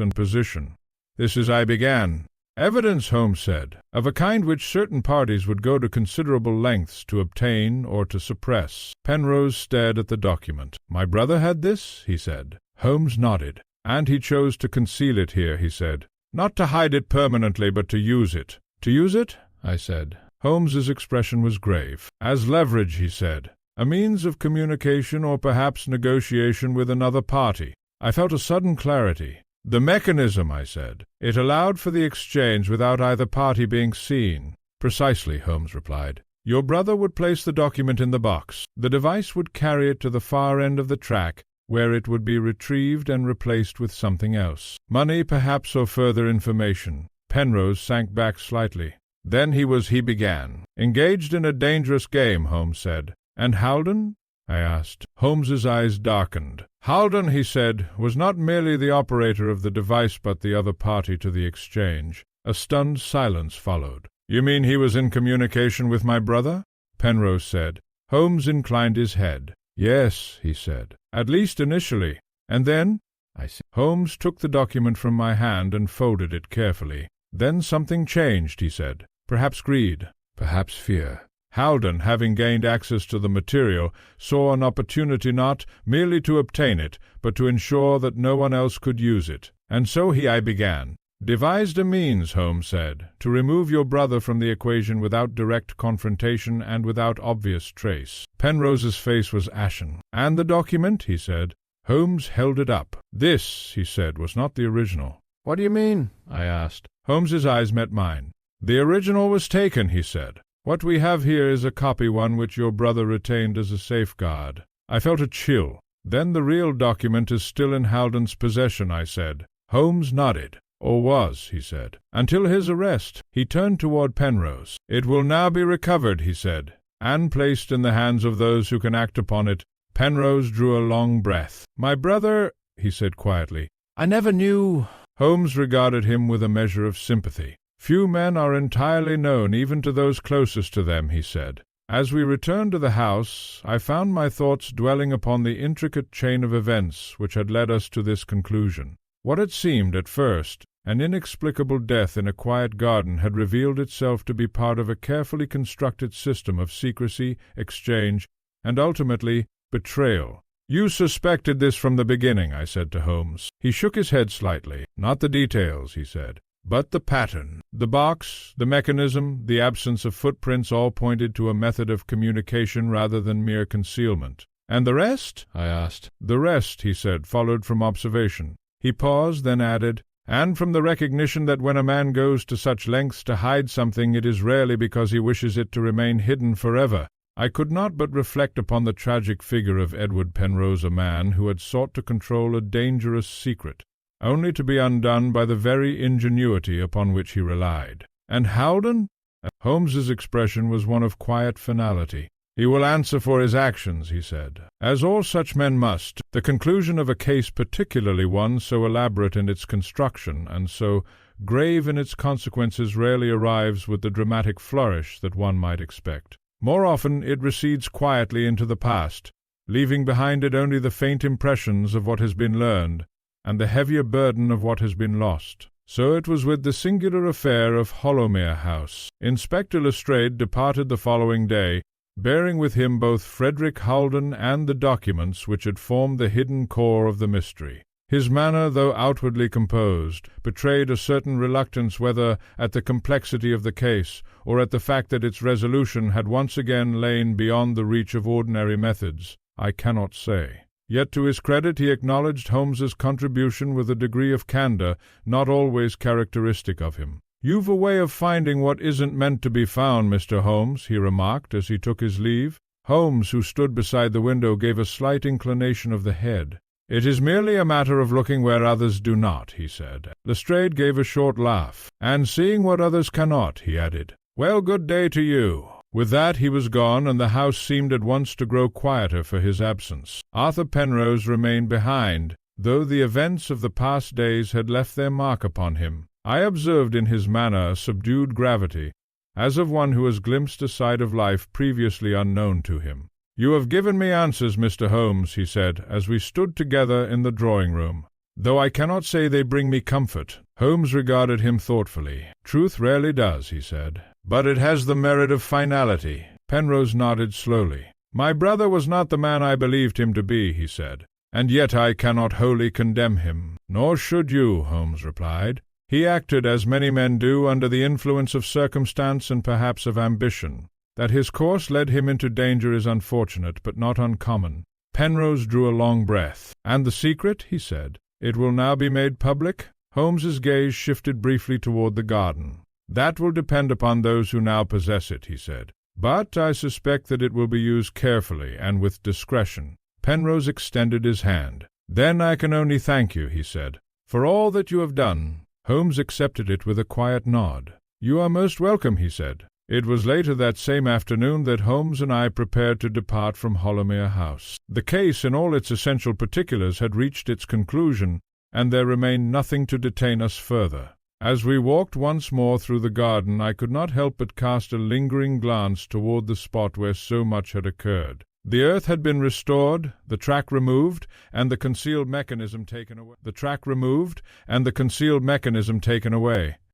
and position. "This is," I began. "Evidence," Holmes said, "of a kind which certain parties would go to considerable lengths to obtain or to suppress." Penrose stared at the document. "My brother had this?" he said. Holmes nodded. "And he chose to conceal it here," he said. "Not to hide it permanently, but to use it." "To use it?" I said. Holmes's expression was grave. "As leverage," he said. "A means of communication or perhaps negotiation with another party." I felt a sudden clarity. "The mechanism," I said. "It allowed for the exchange without either party being seen." "Precisely," Holmes replied. "Your brother would place the document in the box. The device would carry it to the far end of the track, where it would be retrieved and replaced with something else. Money, perhaps, or further information." Penrose sank back slightly. "Then he began. Engaged in a dangerous game," Holmes said. "And Haldon?" I asked. Holmes's eyes darkened. "Haldon," he said, "was not merely the operator of the device but the other party to the exchange." A stunned silence followed. "You mean he was in communication with my brother?" Penrose said. Holmes inclined his head. "Yes," he said, "at least initially. And then?" I said. Holmes took the document from my hand and folded it carefully. "Then something changed," he said. "Perhaps greed, perhaps fear. Haldon, having gained access to the material, saw an opportunity not merely to obtain it, but to ensure that no one else could use it. And so I began. Devised a means," Holmes said, "to remove your brother from the equation without direct confrontation and without obvious trace." Penrose's face was ashen. "And the document?" he said. Holmes held it up. "This," he said, "was not the original." "What do you mean?" I asked. Holmes's eyes met mine. "The original was taken," he said. "What we have here is a copy, one which your brother retained as a safeguard." I felt a chill. "Then the real document is still in Haldon's possession," I said. Holmes nodded. "Or was," he said, "until his arrest." He turned toward Penrose. "It will now be recovered," he said, "and placed in the hands of those who can act upon it." Penrose drew a long breath. "My brother," he said quietly, "I never knew—" Holmes regarded him with a measure of sympathy. "Few men are entirely known, even to those closest to them," he said. As we returned to the house, I found my thoughts dwelling upon the intricate chain of events which had led us to this conclusion. What had seemed, at first, an inexplicable death in a quiet garden had revealed itself to be part of a carefully constructed system of secrecy, exchange, and ultimately betrayal. "You suspected this from the beginning," I said to Holmes. He shook his head slightly. "Not the details," he said, "but the pattern. The box, the mechanism, the absence of footprints all pointed to a method of communication rather than mere concealment." "And the rest?" I asked. "The rest," he said, "followed from observation." He paused, then added, "And from the recognition that when a man goes to such lengths to hide something, it is rarely because he wishes it to remain hidden forever." I could not but reflect upon the tragic figure of Edward Penrose, a man who had sought to control a dangerous secret, only to be undone by the very ingenuity upon which he relied. "And Haldon?" Holmes's expression was one of quiet finality. "He will answer for his actions," he said, "as all such men must. The conclusion of a case, particularly one so elaborate in its construction and so grave in its consequences, rarely arrives with the dramatic flourish that one might expect. More often it recedes quietly into the past, leaving behind it only the faint impressions of what has been learned, and the heavier burden of what has been lost. So it was with the singular affair of Hollowmere House. Inspector Lestrade departed the following day, bearing with him both Frederick Haldon and the documents which had formed the hidden core of the mystery. His manner, though outwardly composed, betrayed a certain reluctance, whether at the complexity of the case, or at the fact that its resolution had once again lain beyond the reach of ordinary methods, I cannot say. Yet to his credit he acknowledged Holmes's contribution with a degree of candour not always characteristic of him. "You've a way of finding what isn't meant to be found, Mr. Holmes," he remarked as he took his leave. Holmes, who stood beside the window, gave a slight inclination of the head. "It is merely a matter of looking where others do not," he said. Lestrade gave a short laugh. "And seeing what others cannot," he added. "Well, good day to you." With that he was gone, and the house seemed at once to grow quieter for his absence. Arthur Penrose remained behind, though the events of the past days had left their mark upon him. I observed in his manner a subdued gravity, as of one who has glimpsed a side of life previously unknown to him. "You have given me answers, Mr. Holmes," he said, as we stood together in the drawing-room, "though I cannot say they bring me comfort." Holmes regarded him thoughtfully. "Truth rarely does," he said, "but it has the merit of finality." Penrose nodded slowly. "My brother was not the man I believed him to be," he said, "and yet I cannot wholly condemn him." "Nor should you," Holmes replied. "He acted, as many men do, under the influence of circumstance and perhaps of ambition. That his course led him into danger is unfortunate, but not uncommon." Penrose drew a long breath. "And the secret?" he said. "It will now be made public?" Holmes's gaze shifted briefly toward the garden. "That will depend upon those who now possess it," he said. "But I suspect that it will be used carefully and with discretion." Penrose extended his hand. "Then I can only thank you," he said, "for all that you have done." Holmes accepted it with a quiet nod. "You are most welcome," he said. It was later that same afternoon that Holmes and I prepared to depart from Hollowmere House. The case in all its essential particulars had reached its conclusion, and there remained nothing to detain us further. As we walked once more through the garden, I could not help but cast a lingering glance toward the spot where so much had occurred. The earth had been restored, the track removed, and the concealed mechanism taken away.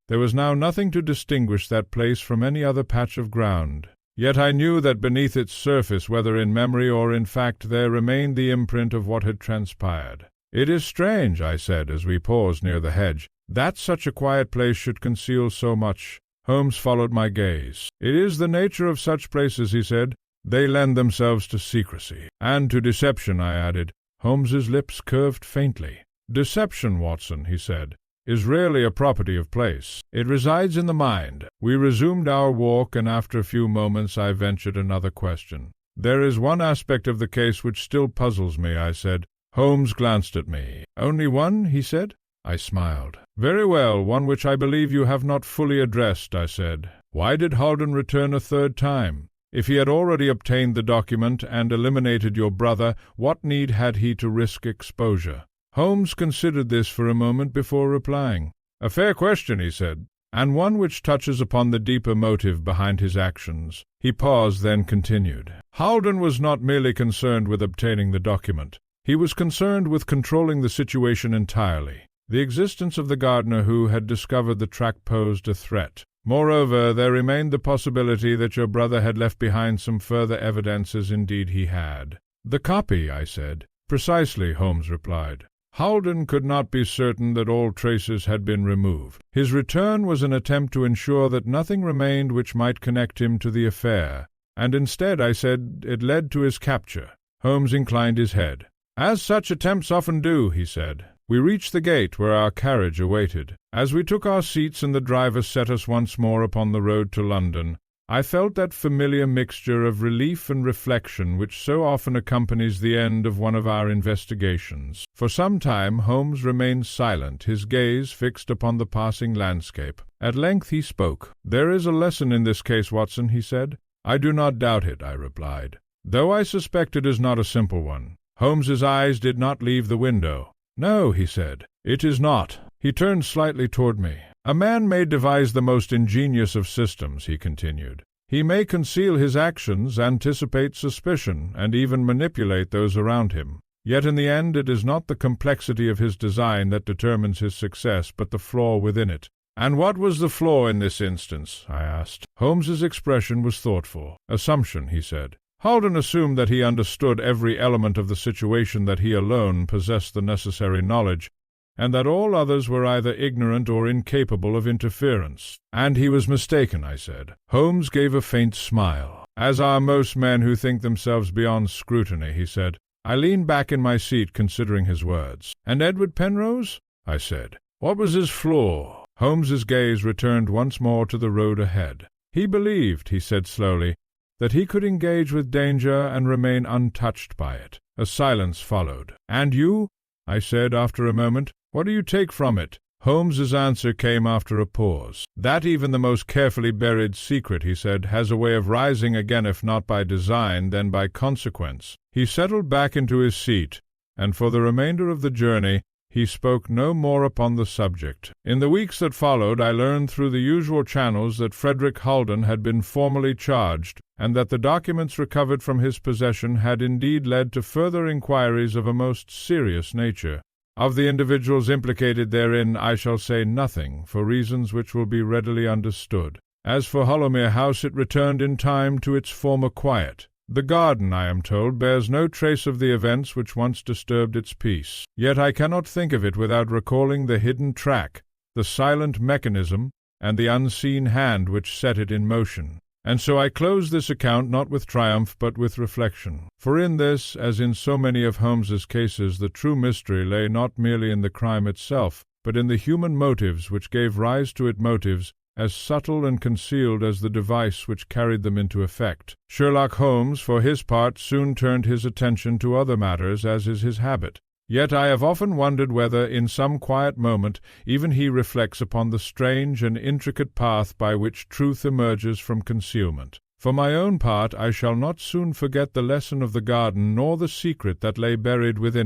There was now nothing to distinguish that place from any other patch of ground. Yet I knew that beneath its surface, whether in memory or in fact, there remained the imprint of what had transpired. "It is strange," I said, as we paused near the hedge, "that such a quiet place should conceal so much." Holmes followed my gaze. "It is the nature of such places," he said. "They lend themselves to secrecy." "And to deception," I added. Holmes's lips curved faintly. "Deception, Watson," he said, "is rarely a property of place. It resides in the mind." We resumed our walk, and after a few moments I ventured another question. "There is one aspect of the case which still puzzles me," I said. Holmes glanced at me. "Only one?" he said. I smiled. "Very well, one which I believe you have not fully addressed," I said. "Why did Holden return a third time? If he had already obtained the document and eliminated your brother, what need had he to risk exposure?" Holmes considered this for a moment before replying. "A fair question," he said, "and one which touches upon the deeper motive behind his actions." He paused, then continued. "Holden was not merely concerned with obtaining the document. He was concerned with controlling the situation entirely. The existence of the gardener who had discovered the track posed a threat. Moreover, there remained the possibility that your brother had left behind some further evidence, as indeed he had." "The copy," I said. "Precisely," Holmes replied. "Holden could not be certain that all traces had been removed. His return was an attempt to ensure that nothing remained which might connect him to the affair, and instead, I said, it led to his capture." Holmes inclined his head. "As such attempts often do," he said. We reached the gate where our carriage awaited. As we took our seats and the driver set us once more upon the road to London, I felt that familiar mixture of relief and reflection which so often accompanies the end of one of our investigations. For some time Holmes remained silent, his gaze fixed upon the passing landscape. At length he spoke. "There is a lesson in this case, Watson," he said. "I do not doubt it," I replied, "though I suspect it is not a simple one." Holmes's eyes did not leave the window. "No," he said, "it is not." He turned slightly toward me. "A man may devise the most ingenious of systems," he continued. "He may conceal his actions, anticipate suspicion, and even manipulate those around him. Yet in the end it is not the complexity of his design that determines his success, but the flaw within it." "And what was the flaw in this instance?" I asked. Holmes's expression was thoughtful. "Assumption," he said. Holden assumed that he understood every element of the situation, that he alone possessed the necessary knowledge, and that all others were either ignorant or incapable of interference. And he was mistaken, I said. Holmes gave a faint smile. As are most men who think themselves beyond scrutiny, he said. I leaned back in my seat, considering his words. And Edward Penrose? I said. What was his flaw? Holmes's gaze returned once more to the road ahead. He believed, he said slowly, that he could engage with danger and remain untouched by it. A silence followed. And you? I said after a moment. What do you take from it? Holmes's answer came after a pause. That even the most carefully buried secret, he said, has a way of rising again, if not by design, then by consequence. He settled back into his seat, and for the remainder of the journey he spoke no more upon the subject. In the weeks that followed, I learned through the usual channels that Frederick Holden had been formally charged, and that the documents recovered from his possession had indeed led to further inquiries of a most serious nature. Of the individuals implicated therein I shall say nothing, for reasons which will be readily understood. As for Hollowmere House, it returned in time to its former quiet. The garden, I am told, bears no trace of the events which once disturbed its peace. Yet I cannot think of it without recalling the hidden track, the silent mechanism, and the unseen hand which set it in motion. And so I close this account not with triumph but with reflection. For in this, as in so many of Holmes's cases, the true mystery lay not merely in the crime itself, but in the human motives which gave rise to it, motives as subtle and concealed as the device which carried them into effect. Sherlock Holmes, for his part, soon turned his attention to other matters, as is his habit. Yet I have often wondered whether, in some quiet moment, even he reflects upon the strange and intricate path by which truth emerges from concealment. For my own part, I shall not soon forget the lesson of the garden, nor the secret that lay buried within